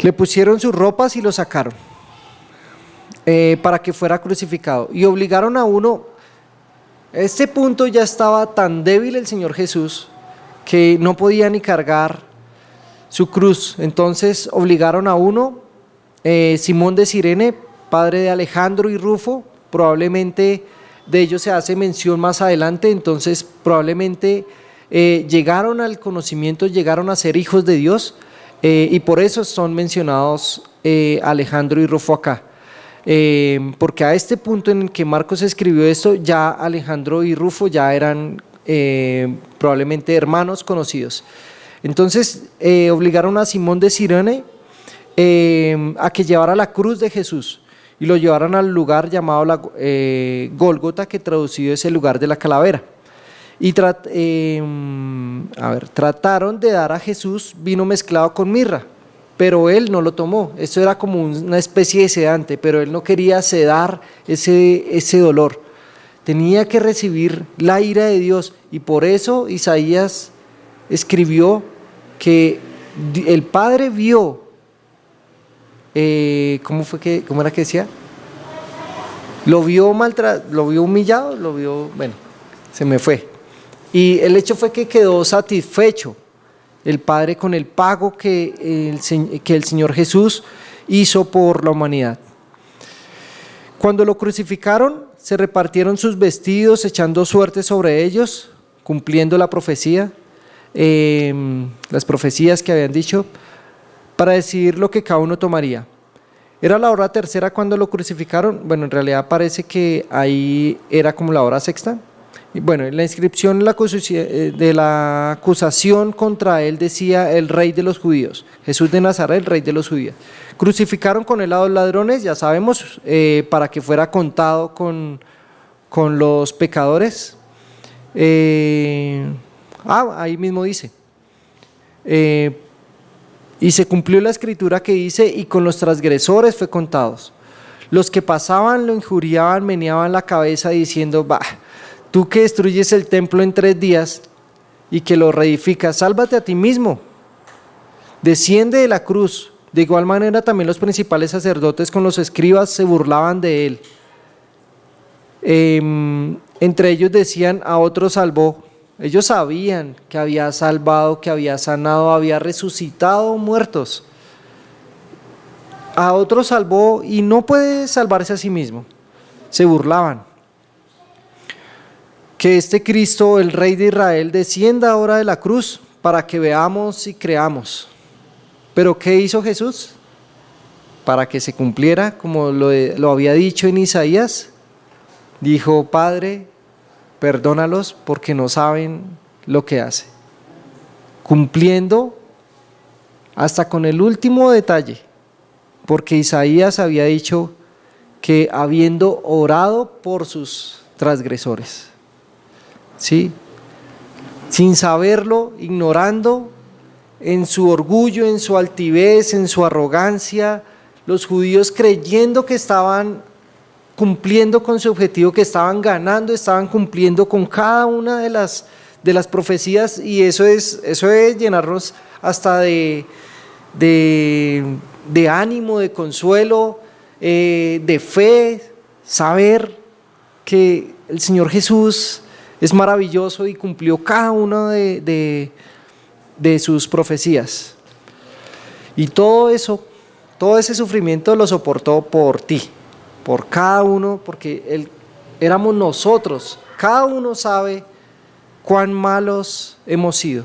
Le pusieron sus ropas y lo sacaron para que fuera crucificado y obligaron a uno. A este punto ya estaba tan débil el Señor Jesús que no podía ni cargar su cruz. Entonces obligaron a uno, Simón de Cirene, padre de Alejandro y Rufo, probablemente de ellos se hace mención más adelante. Entonces probablemente llegaron al conocimiento, llegaron a ser hijos de Dios, y por eso son mencionados Alejandro y Rufo acá. Porque a este punto en el que Marcos escribió esto, ya Alejandro y Rufo ya eran probablemente hermanos conocidos. Entonces obligaron a Simón de Cirene a que llevara la cruz de Jesús y lo llevaron al lugar llamado Gólgota, que traducido es el lugar de la calavera. Y trataron de dar a Jesús vino mezclado con mirra, pero él no lo tomó. Esto era como una especie de sedante, pero él no quería sedar ese dolor. Tenía que recibir la ira de Dios, y por eso Isaías escribió que el Padre vio, ¿cómo era que decía? Lo vio humillado, bueno, se me fue. Y el hecho fue que quedó satisfecho el Padre con el pago que el Señor Jesús hizo por la humanidad. Cuando lo crucificaron, se repartieron sus vestidos, echando suerte sobre ellos, cumpliendo la profecía, las profecías que habían dicho, para decidir lo que cada uno tomaría. Era la hora tercera cuando lo crucificaron. Bueno, en realidad parece que ahí era como la hora sexta. Bueno, en la inscripción de la acusación contra él decía: el rey de los judíos, Jesús de Nazaret, el rey de los judíos. Crucificaron con él a 2 ladrones, ya sabemos, para que fuera contado con los pecadores. Ahí mismo dice, y se cumplió la escritura que dice: y con los transgresores fue contados. Los que pasaban lo injuriaban, meneaban la cabeza diciendo: bah, tú que destruyes el templo en 3 días y que lo reedificas, sálvate a ti mismo, desciende de la cruz. De igual manera también los principales sacerdotes con los escribas se burlaban de él. Entre ellos decían: a otros salvó. Ellos sabían que había salvado, que había sanado, había resucitado muertos. A otros salvó y no puede salvarse a sí mismo. Se burlaban. Que este Cristo, el Rey de Israel, descienda ahora de la cruz para que veamos y creamos. ¿Pero qué hizo Jesús? Para que se cumpliera, como lo había dicho en Isaías, dijo: Padre, perdónalos porque no saben lo que hacen. Cumpliendo hasta con el último detalle, porque Isaías había dicho que habiendo orado por sus transgresores, ¿sí? Sin saberlo, ignorando, en su orgullo, en su altivez, en su arrogancia, los judíos creyendo que estaban cumpliendo con su objetivo, que estaban ganando, estaban cumpliendo con cada una de las profecías, y eso es llenarnos hasta de ánimo, de consuelo, de fe, saber que el Señor Jesús es maravilloso y cumplió cada una de sus profecías. Y todo ese sufrimiento lo soportó por ti, por cada uno, porque éramos nosotros. Cada uno sabe cuán malos hemos sido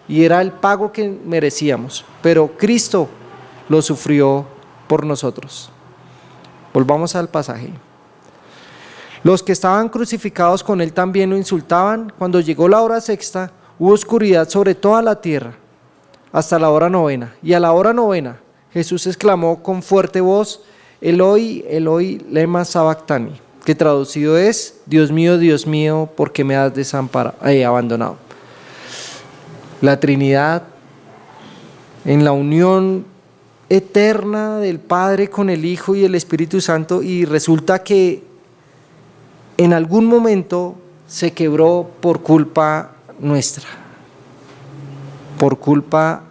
y era el pago que merecíamos, pero Cristo lo sufrió por nosotros. Volvamos al pasaje. Los que estaban crucificados con él también lo insultaban. Cuando llegó la hora sexta, hubo oscuridad sobre toda la tierra hasta la hora 9. Y a la hora 9 Jesús exclamó con fuerte voz: Eloi, Eloi, lema sabactani, que traducido es: Dios mío, ¿por qué me has abandonado? la Trinidad, en la unión eterna del Padre con el Hijo y el Espíritu Santo, y resulta que en algún momento se quebró por culpa nuestra, por culpa,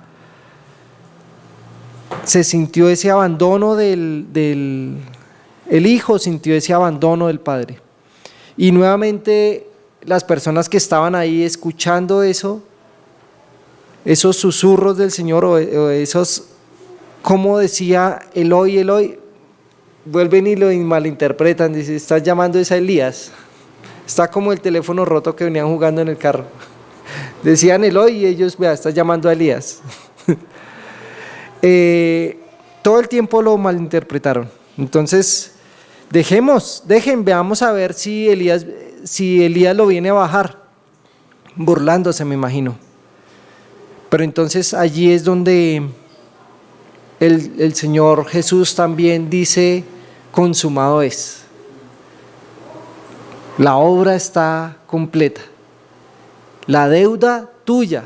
se sintió ese abandono el Hijo sintió ese abandono del Padre. Y nuevamente las personas que estaban ahí escuchando eso, esos susurros del Señor o esos, como decía Eloi, Eloi, vuelven y lo malinterpretan, dice, estás llamando a Elías. Está como el teléfono roto que venían jugando en el carro. Decían Eloi y ellos, vea, estás llamando a Elías. Todo el tiempo lo malinterpretaron. Entonces, veamos a ver si Elías lo viene a bajar, burlándose, me imagino. Pero entonces allí es donde el Señor Jesús también dice, consumado es. La obra está completa. La deuda tuya,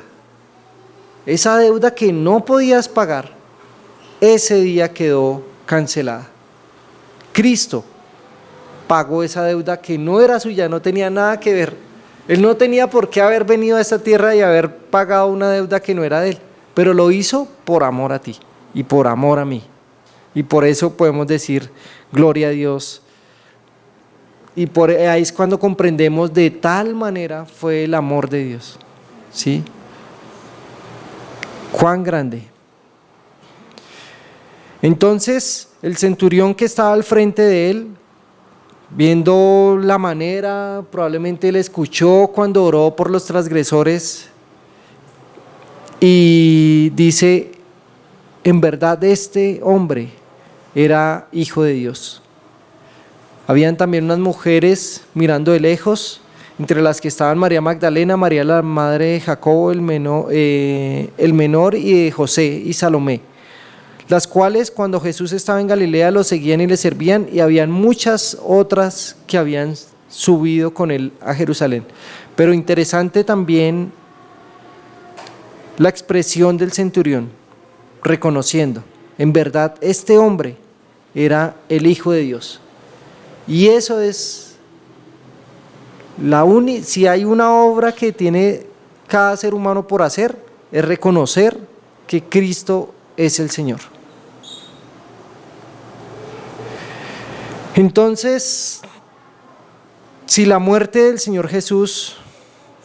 esa deuda que no podías pagar, ese día quedó cancelada. Cristo pagó esa deuda que no era suya, no tenía nada que ver. Él no tenía por qué haber venido a esta tierra y haber pagado una deuda que no era de él, pero lo hizo por amor a ti y por amor a mí. Y por eso podemos decir, gloria a Dios. Y por ahí es cuando comprendemos de tal manera fue el amor de Dios. ¿Sí? Cuán grande. Entonces, el centurión que estaba al frente de él, viendo la manera, probablemente él escuchó cuando oró por los transgresores y dice, en verdad este hombre era hijo de Dios. Habían también unas mujeres mirando de lejos, entre las que estaban María Magdalena, María la madre de Jacobo el menor y de José y Salomé, las cuales cuando Jesús estaba en Galilea lo seguían y le servían, y habían muchas otras que habían subido con él a Jerusalén. Pero interesante también la expresión del centurión, reconociendo, en verdad este hombre era el Hijo de Dios. Y eso es si hay una obra que tiene cada ser humano por hacer, es reconocer que Cristo es el Señor. Entonces, si la muerte del Señor Jesús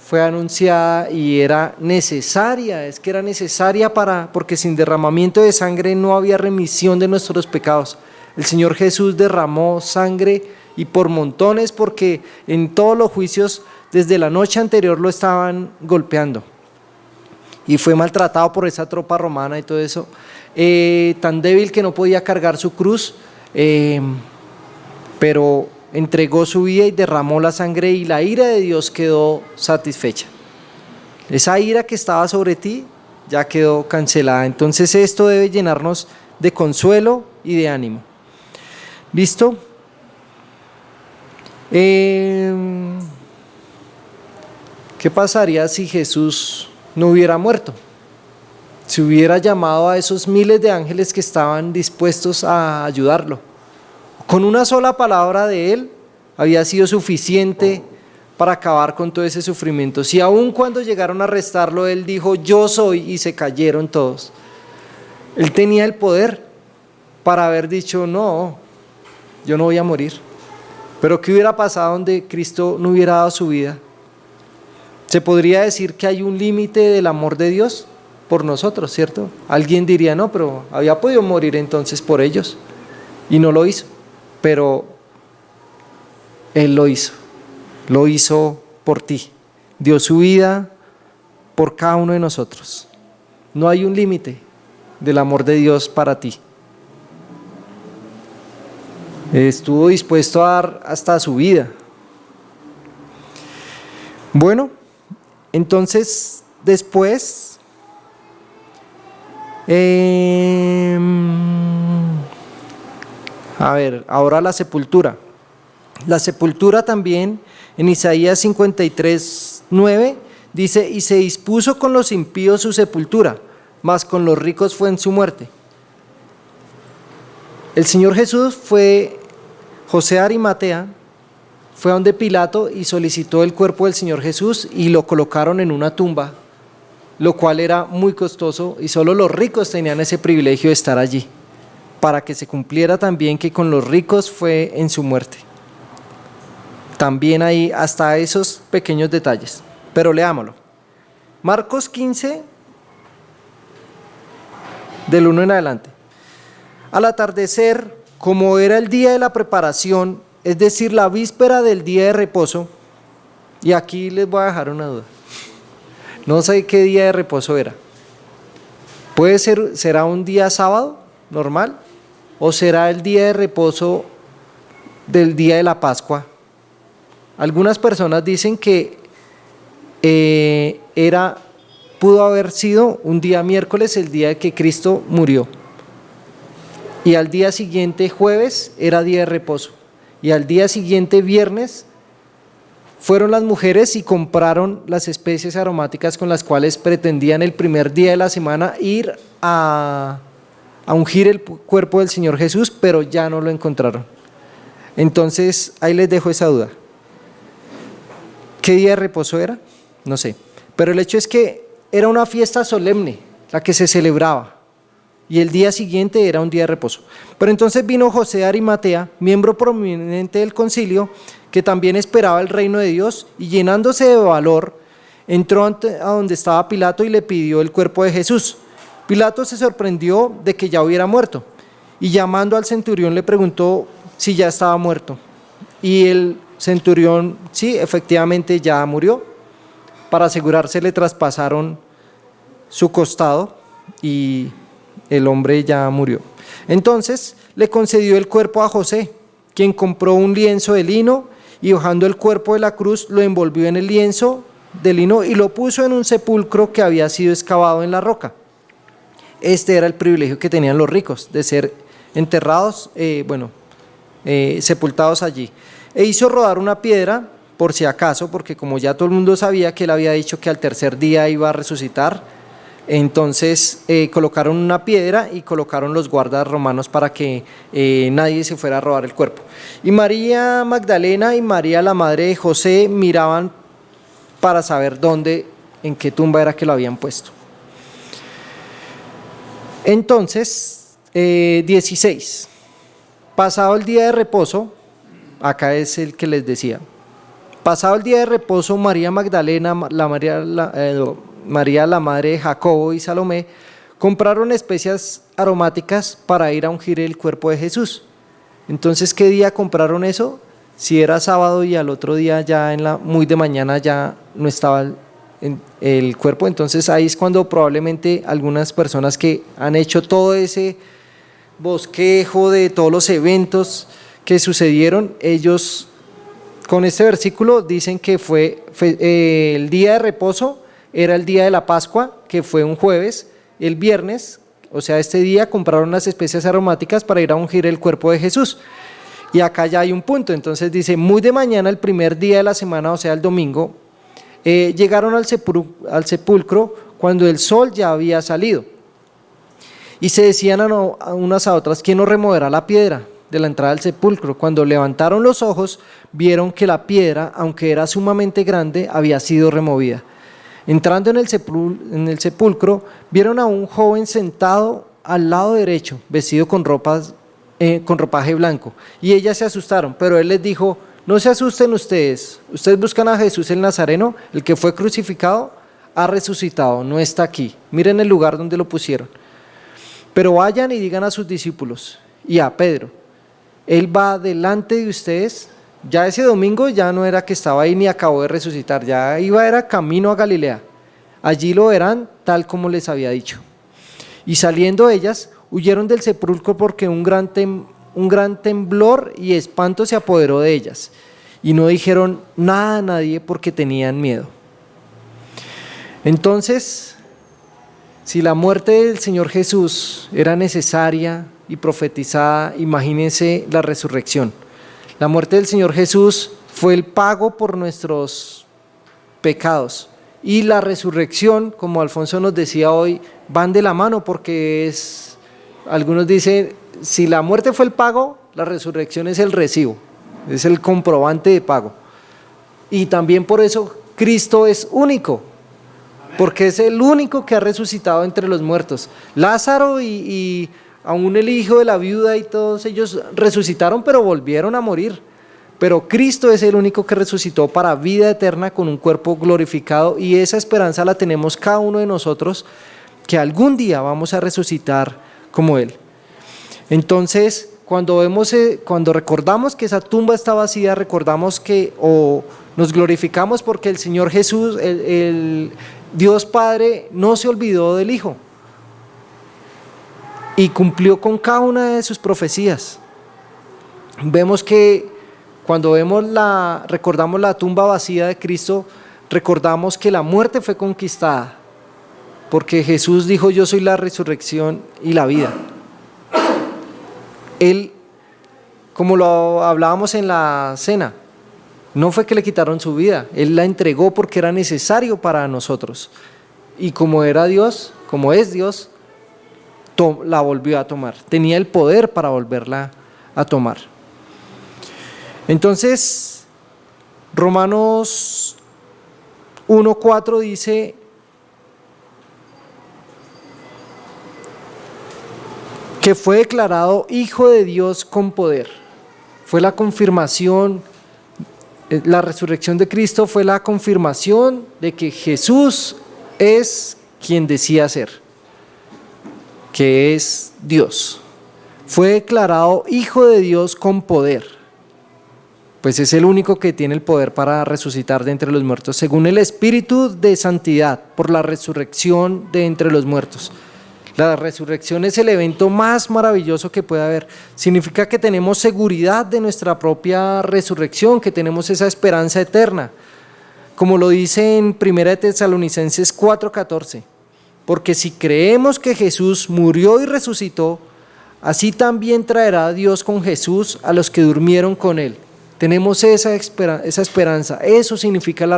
fue anunciada y era necesaria, es que era necesaria porque sin derramamiento de sangre no había remisión de nuestros pecados. El Señor Jesús derramó sangre y por montones, porque en todos los juicios desde la noche anterior lo estaban golpeando y fue maltratado por esa tropa romana y todo eso, tan débil que no podía cargar su cruz, pero entregó su vida y derramó la sangre, y la ira de Dios quedó satisfecha. Esa ira que estaba sobre ti ya quedó cancelada. Entonces esto debe llenarnos de consuelo y de ánimo. ¿Listo? ¿Qué pasaría si Jesús no hubiera muerto? Si hubiera llamado a esos miles de ángeles que estaban dispuestos a ayudarlo. Con una sola palabra de él había sido suficiente para acabar con todo ese sufrimiento. Si aun cuando llegaron a arrestarlo, él dijo, yo soy, y se cayeron todos. Él tenía el poder para haber dicho, no, yo no voy a morir. Pero ¿qué hubiera pasado donde Cristo no hubiera dado su vida? Se podría decir que hay un límite del amor de Dios por nosotros, ¿cierto? Alguien diría, no, pero había podido morir entonces por ellos y no lo hizo. Pero Él lo hizo por ti, dio su vida por cada uno de nosotros. No hay un límite del amor de Dios para ti. Estuvo dispuesto a dar hasta su vida. Bueno, entonces después ahora la sepultura. La sepultura también en Isaías 53:9 dice, y se dispuso con los impíos su sepultura, mas con los ricos fue en su muerte. El Señor Jesús José de Arimatea, fue a donde Pilato y solicitó el cuerpo del Señor Jesús y lo colocaron en una tumba, lo cual era muy costoso y solo los ricos tenían ese privilegio de estar allí, para que se cumpliera también que con los ricos fue en su muerte. También hay hasta esos pequeños detalles, pero leámoslo. Marcos 15, del 1 en adelante. Al atardecer, como era el día de la preparación, es decir, la víspera del día de reposo, y aquí les voy a dejar una duda. No sé qué día de reposo era. ¿Será un día sábado normal? ¿O será el día de reposo del día de la Pascua? Algunas personas dicen que pudo haber sido un día miércoles, el día que Cristo murió. Y al día siguiente, jueves, era día de reposo. Y al día siguiente, viernes, fueron las mujeres y compraron las especies aromáticas con las cuales pretendían el primer día de la semana ir a ungir el cuerpo del Señor Jesús, pero ya no lo encontraron. Entonces, ahí les dejo esa duda. ¿Qué día de reposo era? No sé. Pero el hecho es que era una fiesta solemne, la que se celebraba. Y el día siguiente era un día de reposo. Pero entonces vino José de Arimatea, miembro prominente del concilio, que también esperaba el reino de Dios, y llenándose de valor, entró a donde estaba Pilato y le pidió el cuerpo de Jesús. Pilato se sorprendió de que ya hubiera muerto, y llamando al centurión le preguntó si ya estaba muerto. Y el centurión, sí, efectivamente ya murió. Para asegurarse le traspasaron su costado y el hombre ya murió. Entonces le concedió el cuerpo a José, quien compró un lienzo de lino y bajando el cuerpo de la cruz lo envolvió en el lienzo de lino y lo puso en un sepulcro que había sido excavado en la roca. Este era el privilegio que tenían los ricos de ser enterrados, sepultados allí. E hizo rodar una piedra por si acaso, porque como ya todo el mundo sabía que él había dicho que al tercer día iba a resucitar, entonces colocaron una piedra y colocaron los guardas romanos para que nadie se fuera a robar el cuerpo. Y María Magdalena y María, la madre de José, miraban para saber en qué tumba era que lo habían puesto. Entonces, 16. Pasado el día de reposo, acá es el que les decía. Pasado el día de reposo, María Magdalena, María, la madre de Jacobo y Salomé, compraron especias aromáticas para ir a ungir el cuerpo de Jesús. Entonces, ¿qué día compraron eso? Si era sábado y al otro día ya muy de mañana ya no estaba el cuerpo, entonces ahí es cuando probablemente algunas personas que han hecho todo ese bosquejo de todos los eventos que sucedieron, ellos con este versículo dicen que fue el día de reposo, era el día de la Pascua, que fue un jueves, el viernes, o sea, este día compraron las especias aromáticas para ir a ungir el cuerpo de Jesús. Y acá ya hay un punto, entonces dice, muy de mañana, el primer día de la semana, o sea, el domingo, llegaron al sepulcro cuando el sol ya había salido. Y se decían unas a otras, ¿quién nos removerá la piedra de la entrada del sepulcro? Cuando levantaron los ojos, vieron que la piedra, aunque era sumamente grande, había sido removida. Entrando en el sepulcro, vieron a un joven sentado al lado derecho, vestido con ropaje blanco. Y ellas se asustaron, pero él les dijo, no se asusten ustedes buscan a Jesús el Nazareno, el que fue crucificado, ha resucitado, no está aquí. Miren el lugar donde lo pusieron. Pero vayan y digan a sus discípulos y a Pedro, él va delante de ustedes. Ya ese domingo ya no era que estaba ahí ni acabó de resucitar, ya era camino a Galilea. Allí lo verán tal como les había dicho. Y saliendo ellas, huyeron del sepulcro porque un gran temblor y espanto se apoderó de ellas. Y no dijeron nada a nadie porque tenían miedo. Entonces, si la muerte del Señor Jesús era necesaria y profetizada, imagínense la resurrección. La muerte del Señor Jesús fue el pago por nuestros pecados y la resurrección, como Alfonso nos decía hoy, van de la mano porque algunos dicen, si la muerte fue el pago, la resurrección es el recibo, es el comprobante de pago. Y también por eso Cristo es único, porque es el único que ha resucitado entre los muertos. Lázaro y aún el hijo de la viuda y todos ellos resucitaron, pero volvieron a morir. Pero Cristo es el único que resucitó para vida eterna con un cuerpo glorificado, y esa esperanza la tenemos cada uno de nosotros, que algún día vamos a resucitar como Él. Entonces, cuando recordamos que esa tumba está vacía, recordamos nos glorificamos porque el Señor Jesús, el Dios Padre, no se olvidó del Hijo y cumplió con cada una de sus profecías. Vemos que cuando recordamos la tumba vacía de Cristo, recordamos que la muerte fue conquistada, porque Jesús dijo: yo soy la resurrección y la vida. Él, como lo hablábamos en la cena, no fue que le quitaron su vida, Él la entregó porque era necesario para nosotros. Y como era Dios, como es Dios, la volvió a tomar. Tenía el poder para volverla a tomar. Entonces, Romanos 1:4 dice: que fue declarado Hijo de Dios con poder. Fue la confirmación, la resurrección de Cristo fue la confirmación de que Jesús es quien decía ser, que es Dios. Fue declarado Hijo de Dios con poder, pues es el único que tiene el poder para resucitar de entre los muertos, según el Espíritu de santidad, por la resurrección de entre los muertos. La resurrección es el evento más maravilloso que puede haber. Significa que tenemos seguridad de nuestra propia resurrección, que tenemos esa esperanza eterna. Como lo dice en 1 Tesalonicenses 4:14, porque si creemos que Jesús murió y resucitó, así también traerá a Dios con Jesús a los que durmieron con Él. Tenemos esa esperanza. Eso significa la